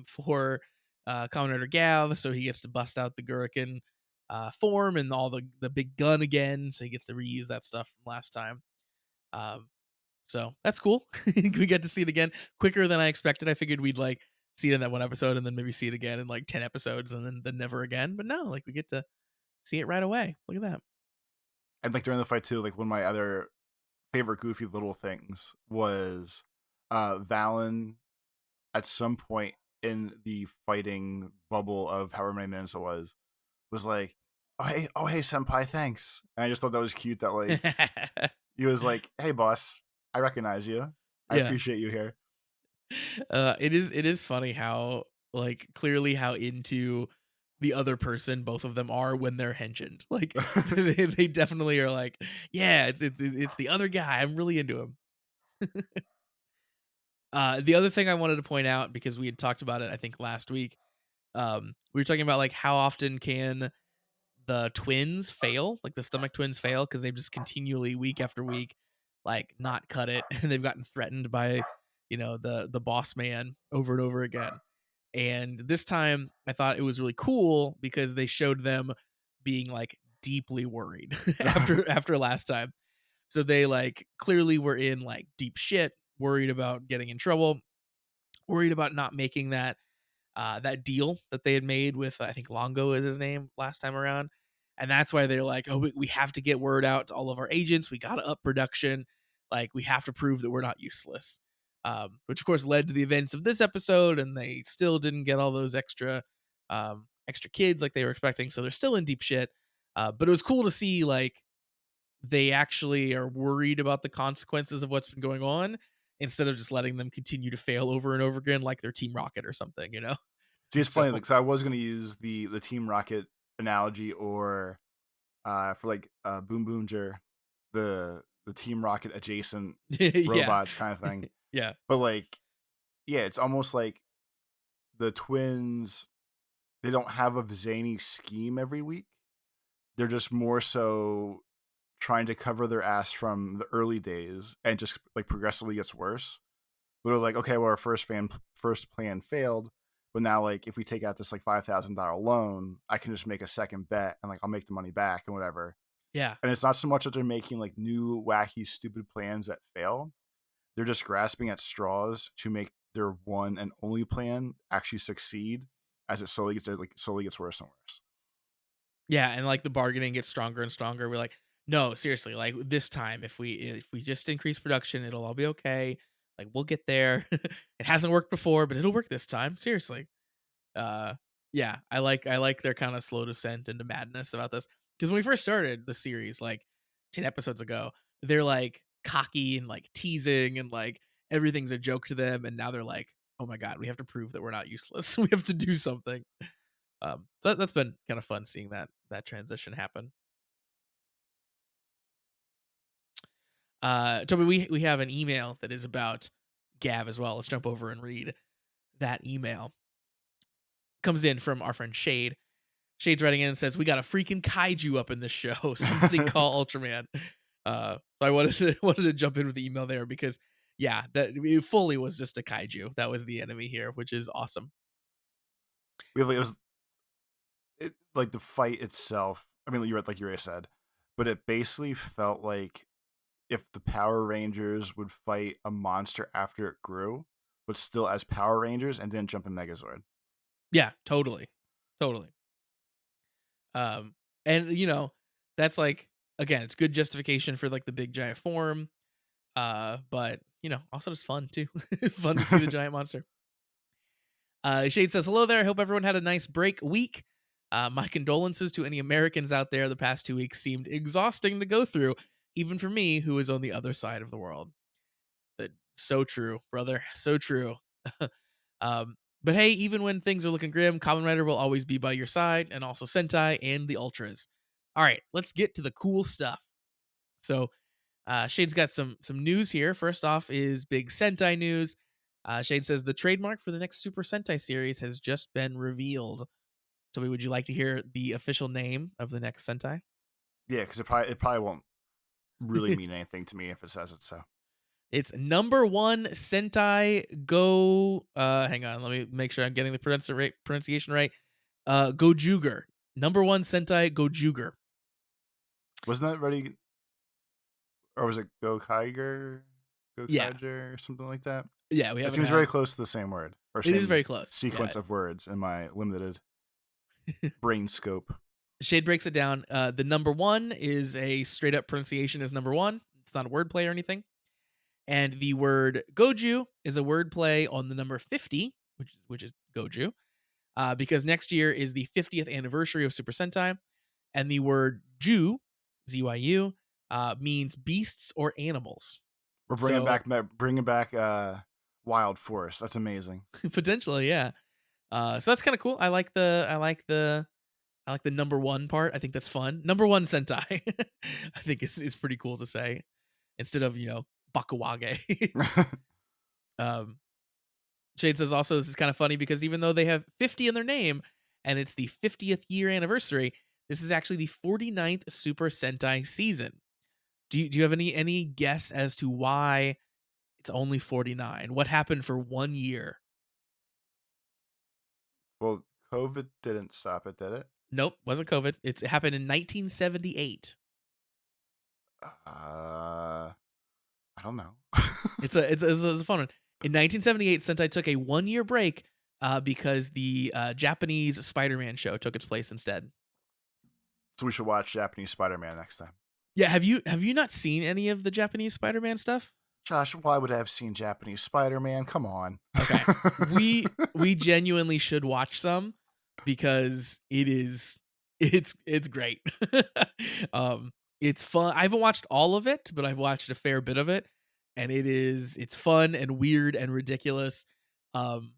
for Kamen Rider Gav, so he gets to bust out the Gurikin form and all the big gun again, so he gets to reuse that stuff from last time. Um, so that's cool. We get to see it again quicker than I expected. I figured we'd like see it in that one episode and then maybe see it again in like 10 episodes and then never again. But no, like we get to see it right away. Look at that. And like during the fight too, like one of my other favorite goofy little things was Valen at some point in the fighting bubble of however many minutes it was like, oh hey senpai, thanks. And I just thought that was cute that like he was like, hey boss, I recognize you. I Yeah. appreciate you here. It is funny how like clearly how into the other person both of them are when they're henchins. Like they definitely are like, yeah, it's the other guy. I'm really into him. The other thing I wanted to point out because we had talked about it, I think last week. We were talking about like how often can the twins fail, like the stomach twins fail because they've just continually week after week, like not cut it, and they've gotten threatened by, the boss man over and over again. And this time, I thought it was really cool because they showed them being like deeply worried after last time. So they like clearly were in like deep shit, worried about getting in trouble, worried about not making that deal that they had made with I think Longo is his name last time around. And that's why they're like, oh, we have to get word out to all of our agents. We got to up production. Like we have to prove that we're not useless. Which of course led to the events of this episode, and they still didn't get all those extra kids like they were expecting. So they're still in deep shit. But it was cool to see like they actually are worried about the consequences of what's been going on instead of just letting them continue to fail over and over again like their Team Rocket or something, you know? See, it's So funny because I was going to use the Team Rocket analogy, or for like Boom Boomger, the Team Rocket adjacent yeah. robots kind of thing. Yeah. But like, yeah, it's almost like the twins, they don't have a zany scheme every week. They're just more so trying to cover their ass from the early days and just like progressively gets worse. They're like, okay, well, our first plan failed, but now like if we take out this like $5,000 loan, I can just make a second bet and like I'll make the money back and whatever. Yeah. And it's not so much that they're making like new wacky stupid plans that fail. They're just grasping at straws to make their one and only plan actually succeed as it slowly gets worse and worse. Yeah, and like the bargaining gets stronger and stronger. We're like, no, seriously, like this time if we just increase production, it'll all be okay. Like we'll get there. It hasn't worked before, but it'll work this time. Seriously. Uh yeah, I like their kind of slow descent into madness about this. Because when we first started the series, like 10 episodes ago, they're like cocky and like teasing and like everything's a joke to them. And now they're like, oh my God, we have to prove that we're not useless. We have to do something. So that's been kind of fun seeing that transition happen. Toby, we have an email that is about Gav as well. Let's jump over and read that email. Comes in from our friend Shade. Shade's writing in and says, "We got a freaking kaiju up in this show. Somebody call Ultraman." So I wanted to wanted to jump in with the email there because yeah, that it fully was just a kaiju. That was the enemy here, which is awesome. Really, like the fight itself. I mean, like you already said, but it basically felt like if the Power Rangers would fight a monster after it grew, but still as Power Rangers and didn't jump in Megazord. Yeah, totally, totally. Um, and that's like again, it's good justification for like the big giant form. But also just fun too. Fun to see the giant monster. Shade says, "Hello there. I hope everyone had a nice break week. My condolences to any Americans out there. The past 2 weeks seemed exhausting to go through, even for me, who is on the other side of the world." That so true, brother. So true. But hey, even when things are looking grim, Kamen Rider will always be by your side, and also Sentai and the Ultras. All right, let's get to the cool stuff. So, Shade's got some news here. First off is big Sentai news. Shade says the trademark for the next Super Sentai series has just been revealed. Toby, would you like to hear the official name of the next Sentai? Yeah, because it probably won't really mean anything to me if it says it. So It's number one Sentai Go. Hang on, let me make sure I'm getting the pronunciation right. Gojuger. Number one Sentai Gojuger. wasn't that ready, or was it Go Kiger, Go Yeah, Kiger, or something like that? yeah, we It haven't seems very had. close to the same word or It is same very close. Yeah. sequence of words in my limited brain scope. Shade breaks it down. The number one is a straight up pronunciation as number one. It's not a wordplay or anything. And the word Goju is a wordplay on the number 50, which is Goju, because next year is the 50th anniversary of Super Sentai, and the word Ju, ZYU, means beasts or animals. We're So bringing back Wild Force. That's amazing. potentially, yeah. So that's kind of cool. I like the number one part. I think that's fun. Number one Sentai. I think is pretty cool to say instead of Bakuwage. um, Shade says also this is kind of funny because even though they have 50 in their name and it's the 50th year anniversary, this is actually the 49th Super Sentai season. Do you have any guess as to why it's only 49? What happened for 1 year? Well, COVID didn't stop it, did it? Nope, wasn't COVID. It happened in 1978. I don't know. It's a fun one. In 1978, Sentai took a 1 year break because the Japanese Spider-Man show took its place instead. So we should watch Japanese Spider-Man next time. Yeah, have you not seen any of the Japanese Spider-Man stuff? Josh, why would I have seen Japanese Spider-Man? Come on. Okay. We genuinely should watch some because it's great. um it's fun. I haven't watched all of it, but I've watched a fair bit of it and it's fun and weird and ridiculous. Um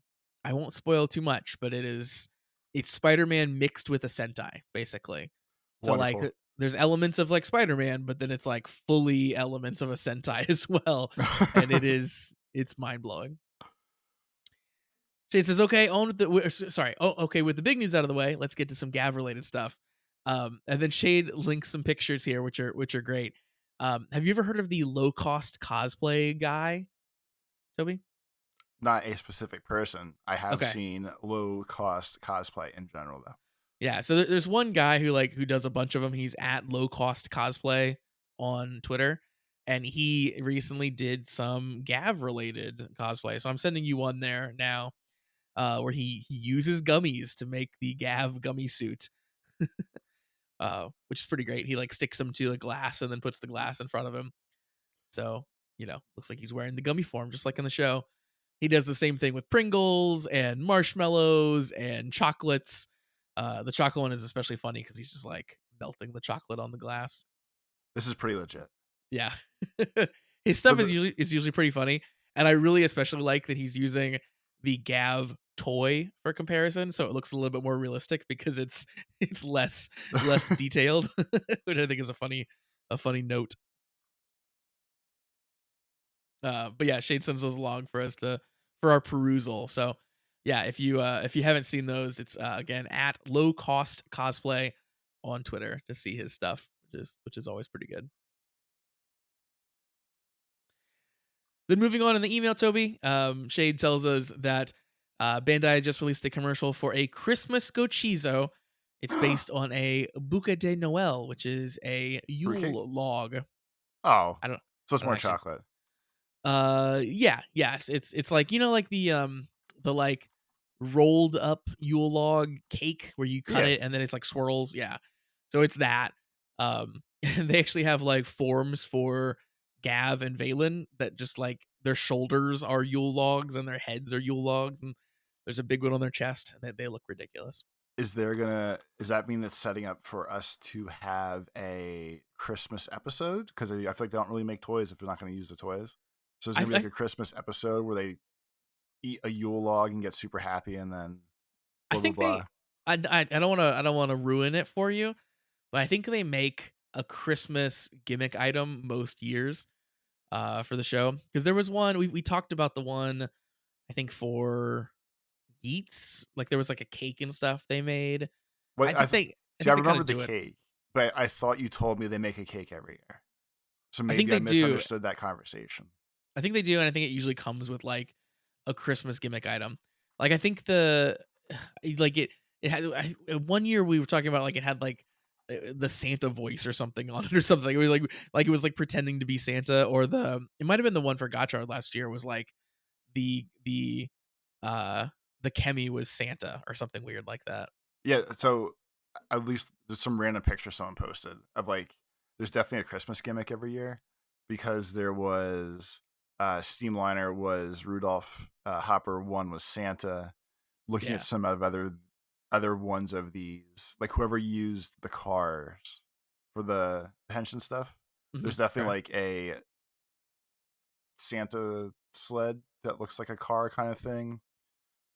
I won't spoil too much, but it's Spider-Man mixed with a Sentai basically. So like Wonderful. there's elements of like Spider-Man, but then it's like fully elements of a Sentai as well and it's mind-blowing. Shade says, "Okay, on with sorry. Oh, okay. With the big news out of the way, let's get to some Gav related stuff." And then Shade links some pictures here, which are great. Have you ever heard of the low cost cosplay guy, Toby? Not a specific person. I have Okay, seen low cost cosplay in general though. yeah. So there's one guy who does a bunch of them. He's at low cost cosplay on Twitter, and he recently did some Gav related cosplay. So I'm sending you one there now, where he uses gummies to make the Gav gummy suit. Which is pretty great. He like sticks them to a glass and then puts the glass in front of him. So, looks like he's wearing the gummy form just like in the show. He does the same thing with Pringles and marshmallows and chocolates. The chocolate one is especially funny because he's just like melting the chocolate on the glass. This is pretty legit. Yeah. His So stuff is usually pretty funny. And I really especially like that he's using the Gav toy for comparison, so it looks a little bit more realistic because it's less detailed, which I think is a funny note. But yeah, Shade sends those along for our perusal. So yeah, if you haven't seen those, it's again at low cost cosplay on Twitter to see his stuff, which is always pretty good. Then moving on in the email, Toby, Shade tells us that Bandai just released a commercial for a Christmas Gochizo. It's based on a Bouquet de Noël, which is a Fruitcake? Yule log. Oh. I don't, So I it's don't more actually. chocolate. Yeah. It's like like the like rolled up Yule log cake where you cut Yeah. it and then it's like swirls. Yeah. So it's that. And they actually have like forms for Gav and Valen that just like their shoulders are Yule logs and their heads are Yule logs and there's a big one on their chest and they look ridiculous. Does that mean that's setting up for us to have a Christmas episode? Because I feel like they don't really make toys if they're not going to use the toys. So there's I, going to be I like a Christmas episode where they eat a Yule log and get super happy and then I blah blah think they blah. I don't want to ruin it for you, but I think they make a Christmas gimmick item most years for the show because there was one we talked about the one I think for Geets, like there was like a cake and stuff they made. I What I think th- they I See, I think they kind remember of the do it. cake. But I thought you told me they make a cake every year. So I think maybe I they do. misunderstood that conversation. I think they do, and I think it usually comes with like a Christmas gimmick item. Like I think the like it had one year we were talking about like it had like the Santa voice or something on it or something. It was like it was like pretending to be Santa, or it might have been the one for Gotchard last year was like the the uh the Kemi was Santa or something weird like that. Yeah, so at least there's some random picture someone posted of like there's definitely a Christmas gimmick every year because there was Steamliner was Rudolph, Hopper 1 was Santa. Looking at Yeah. some of other ones of these, like whoever used the cars for the pension stuff, there's definitely Okay. like a Santa sled that looks like a car kind of thing.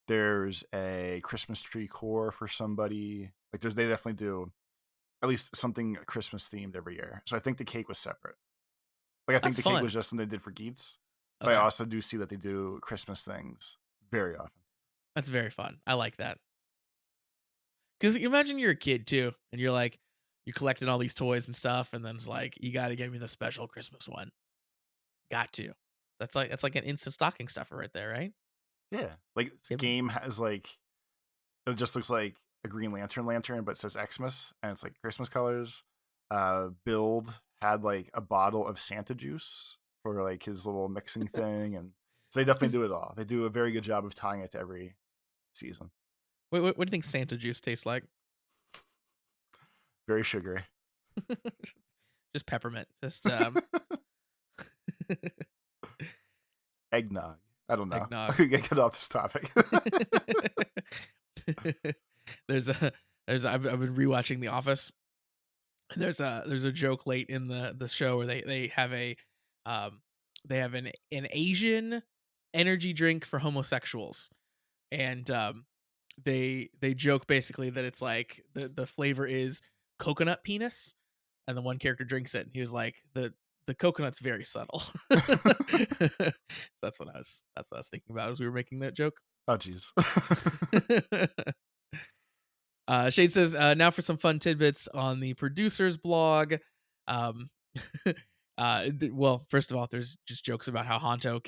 There's a Christmas tree core for somebody. Like they definitely do at least something Christmas themed every year. So I think the cake was separate. Like I think That's the cake fun. was just something they did for Geets, but I Okay. also do see that they do Christmas things very often. That's very fun. I like that. Because imagine you're a kid too, and you're like, you're collecting all these toys and stuff, and then it's like, you got to give me the special Christmas one. Got to. That's like an instant stocking stuffer right there, right? Yeah, like this Give 'em- game has like it just looks like a Green Lantern, but it says Xmas and it's like Christmas colors. Build had like a bottle of Santa juice for like his little mixing thing, and so they definitely do it all. They do a very good job of tying it to every season. Wait, what do you think Santa juice tastes like? Very sugary. Just peppermint. Just Eggnog. I don't know. eggnog. Get off this topic. there's a I've been rewatching The Office. And there's a joke late in the show where they have a um they have an Asian energy drink for homosexuals, and they joke basically that it's like the flavor is coconut penis, and the one character drinks it and he was like the coconut's very subtle. That's what I was thinking about as we were making that joke. Oh jeez. Shade says, now for some fun tidbits on the producer's blog. Um, well, first of all, there's just jokes about how Honto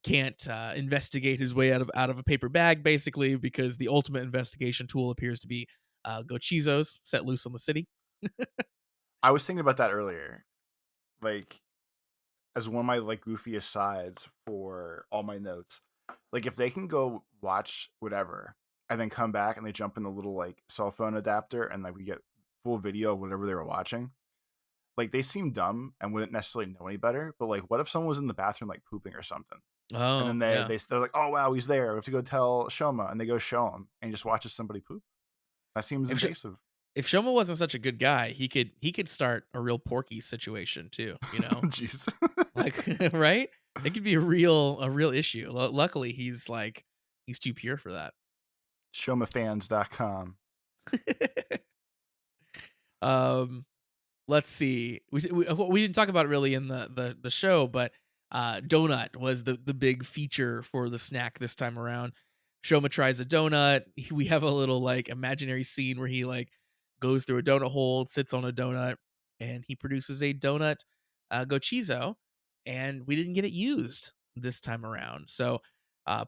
can't investigate his way out of a paper bag, basically, because the ultimate investigation tool appears to be Gochizos set loose on the city. I was thinking about that earlier. Like as one of my like goofy asides for all my notes. Like if they can go watch whatever and then come back and they jump in the little like cell phone adapter and like we get full video of whatever they were watching. Like they seem dumb and wouldn't necessarily know any better, but like what if someone was in the bathroom like pooping or something? And then Oh yeah. they're like, "Oh wow, he's there. We have to go tell Shoma." And they go show him and he just watches somebody poop. That seems If Sh- invasive. if Shoma wasn't such a good guy, he could start a real Porky situation too. Jeez. Like right? It could be a real issue. Luckily, he's too pure for that. Shomafans.com. um, let's see. We didn't talk about it really in the show, but donut was the big feature for the snack this time around. Shoma tries a donut. We have a little like imaginary scene where he like goes through a donut hole, sits on a donut, and he produces a donut gochizo, and we didn't get it used this time around. So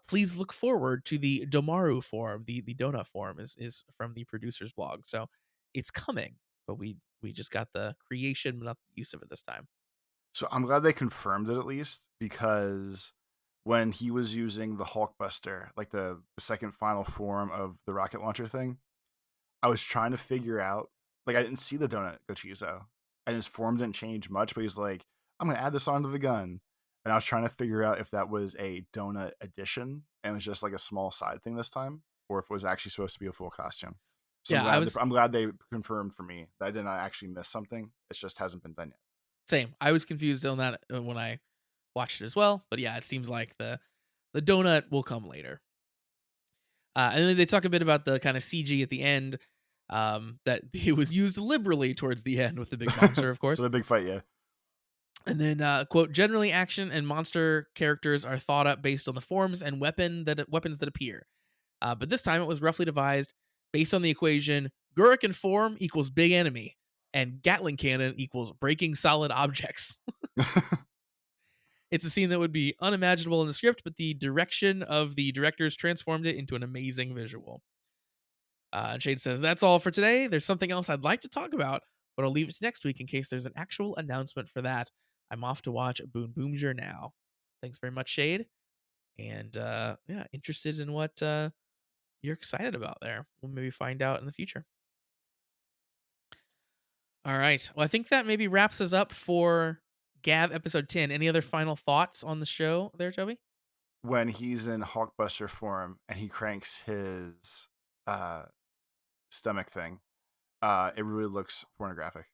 please look forward to the Domaru form. The donut form is from the producer's blog. So it's coming, but we just got the creation, but not the use of it this time. So I'm glad they confirmed it at least because when he was using the Hulkbuster, like the second final form of the rocket launcher thing, I was trying to figure out, like I didn't see the donut Gochizo, and his form didn't change much, but he's like, I'm gonna add this onto the gun, and I was trying to figure out if that was a donut addition and it was just like a small side thing this time, or if it was actually supposed to be a full costume. So Yeah, I was I'm glad they confirmed for me that I did not actually miss something. It just hasn't been done yet. same. I was confused on that when I watched it as well. But yeah, it seems like the donut will come later. And then they talk a bit about the kind of CG at the end. That it was used liberally towards the end with the big monster, of For course. the big fight, yeah. And then quote, generally action and monster characters are thought up based on the forms and weapons that appear. But this time it was roughly devised based on the equation Guruk in form equals big enemy. and Gatling cannon equals breaking solid objects. It's a scene that would be unimaginable in the script, but the direction of the directors transformed it into an amazing visual. Shade says, "That's all for today. There's something else I'd like to talk about, but I'll leave it to next week in case there's an actual announcement for that. I'm off to watch Boon Boomjer now." Thanks very much, Shade. And yeah, interested in what you're excited about there. We'll maybe find out in the future. All right. Well, I think that maybe wraps us up for Gav episode 10. Any other final thoughts on the show there, Toby? When he's in Hulkbuster form and he cranks his uh, stomach thing, it really looks pornographic.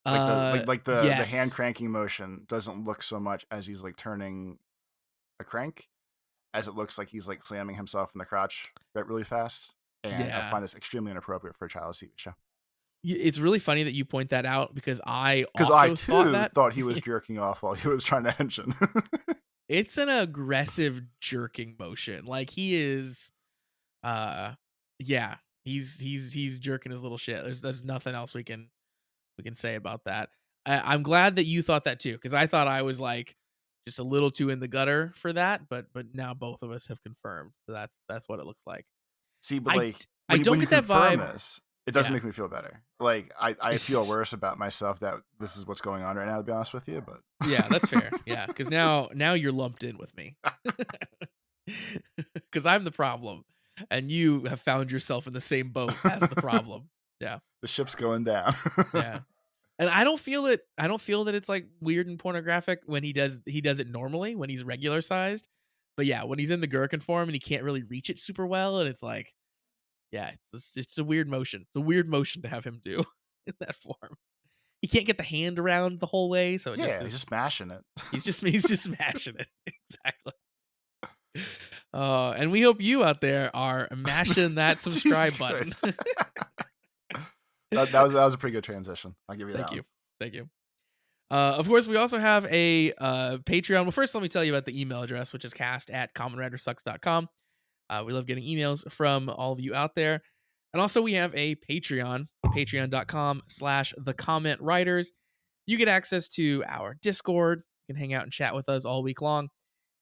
Like the hand Yes. cranking motion doesn't look so much as he's like turning a crank as it looks like he's like slamming himself in the crotch really fast. And I Yeah. find this extremely inappropriate for a child TV show. It's really funny that you point that out because I Because I also thought too that. thought he was jerking off while he was trying to engine. It's an aggressive jerking motion. Like he is yeah, he's jerking his little shit. There's nothing else we can say about that. I'm glad that you thought that too, because I thought I was like just a little too in the gutter for that, but now both of us have confirmed that's what it looks like. See, but I like I when don't you get that confirm vibe. this, it doesn't Yeah. make me feel better. Like I feel worse about myself that this is what's going on right now, to be honest with you. But Yeah, that's fair. Yeah, because now you're lumped in with me, because I'm the problem, and you have found yourself in the same boat as the problem. Yeah, the ship's going down. yeah. And I don't feel it. I don't feel that it's like weird and pornographic when he does it normally when he's regular sized. But yeah, when he's in the gherkin form and he can't really reach it super well, and it's like, yeah, it's a weird motion. It's a weird motion to have him do in that form. He can't get the hand around the whole way, so it just Yeah, he's is. just smashing it. He's just smashing it exactly. And we hope you out there are mashing that Jesus subscribe button. Christ. that was a pretty good transition. I'll give you Thank that you, one. thank you. Of course, we also have a Patreon. Well, first, let me tell you about the email address, which is cast@commonwritersucks.com. We love getting emails from all of you out there. And also, we have a Patreon, patreon.com/thecommentwriters. You get access to our Discord. You can hang out and chat with us all week long.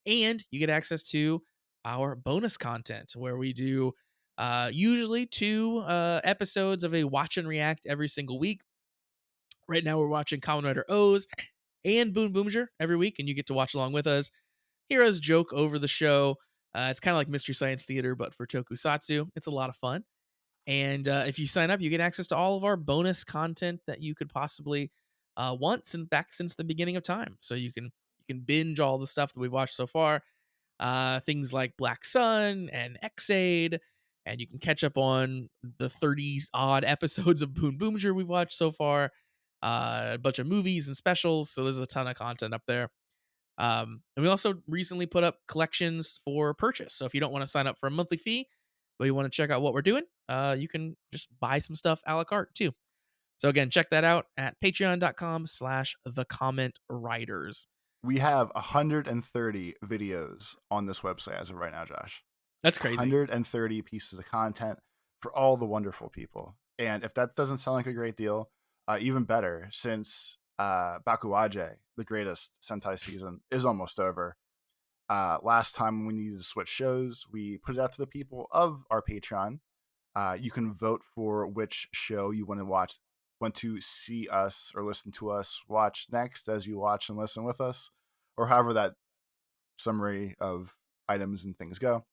And you get access to our bonus content where we do usually 2 episodes of a watch and react every single week. Right now, we're watching Kamen Rider O's and Boon Boomjer every week, and you get to watch along with us, hear us joke over the show. It's kind of like Mystery Science Theater, but for tokusatsu. It's a lot of fun. And if you sign up, you get access to all of our bonus content that you could possibly want since the beginning of time. So you can binge all the stuff that we've watched so far. Things like Black Sun and Xaid, and you can catch up on the 30 odd episodes of Boon Boomjer we've watched so far. A bunch of movies and specials, so there's a ton of content up there. And we also recently put up collections for purchase. So if you don't want to sign up for a monthly fee, but you want to check out what we're doing, you can just buy some stuff a la carte too. So again, check that out at patreon.com/thecommentwriters. We have 130 videos on this website as of right now, Josh. That's crazy. 130 pieces of content for all the wonderful people. And if that doesn't sound like a great deal, even better, since Bakuwaje, the greatest Sentai season, is almost over. Last time we needed to switch shows, we put it out to the people of our Patreon. You can vote for which show you want to see us or listen to us watch next as you watch and listen with us, or however that summary of items and things go.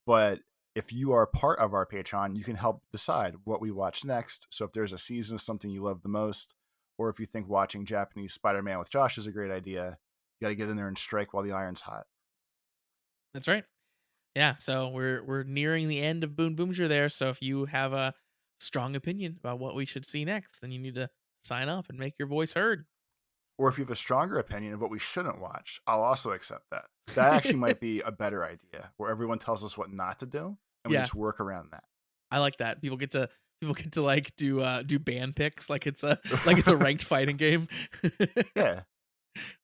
But if you are part of our Patreon, you can help decide what we watch next. So if there's a season of something you love the most, or if you think watching Japanese Spider-Man with Josh is a great idea, you got to get in there and strike while the iron's hot. That's right. Yeah, so we're nearing the end of Boon Boomjer there. So if you have a strong opinion about what we should see next, then you need to sign up and make your voice heard. Or if you have a stronger opinion of what we shouldn't watch, I'll also accept that. That actually might be a better idea, where everyone tells us what not to do, and we Yeah, just work around that. I like that. People get to like do band picks like it's a ranked fighting game. Yeah.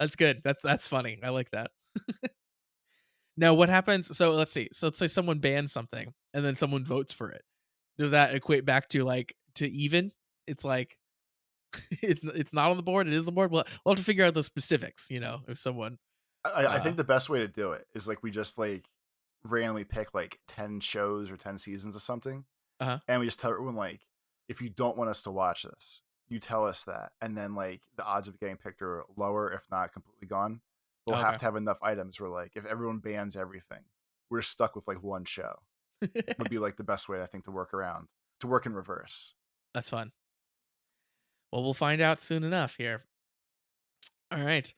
That's good. That's funny. I like that. Now, what happens? So let's see. So let's say someone bans something and then someone votes for it. Does that equate back to like to even? it's like it's not on the board. It is the board. We'll have to figure out the specifics. If someone. I think the best way to do it is like we just like randomly pick like 10 shows or 10 seasons of something, Uh-huh. and we just tell everyone like, if you don't want us to watch this, you tell us that, and then like the odds of getting picked are lower, if not completely gone. We'll have Okay. to have enough items where like if everyone bans everything, we're stuck with like one show. Would be like the best way I think to work in reverse. That's fun. Well, we'll find out soon enough here. All right.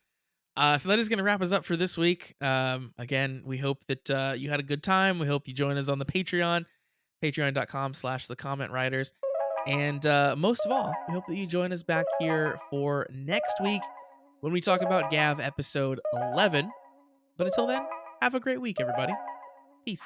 So that is going to wrap us up for this week. Again, we hope that you had a good time. We hope you join us on the Patreon, patreon.com/the comment writers. And most of all, we hope that you join us back here for next week when we talk about Gav episode 11. But until then, have a great week, everybody. Peace.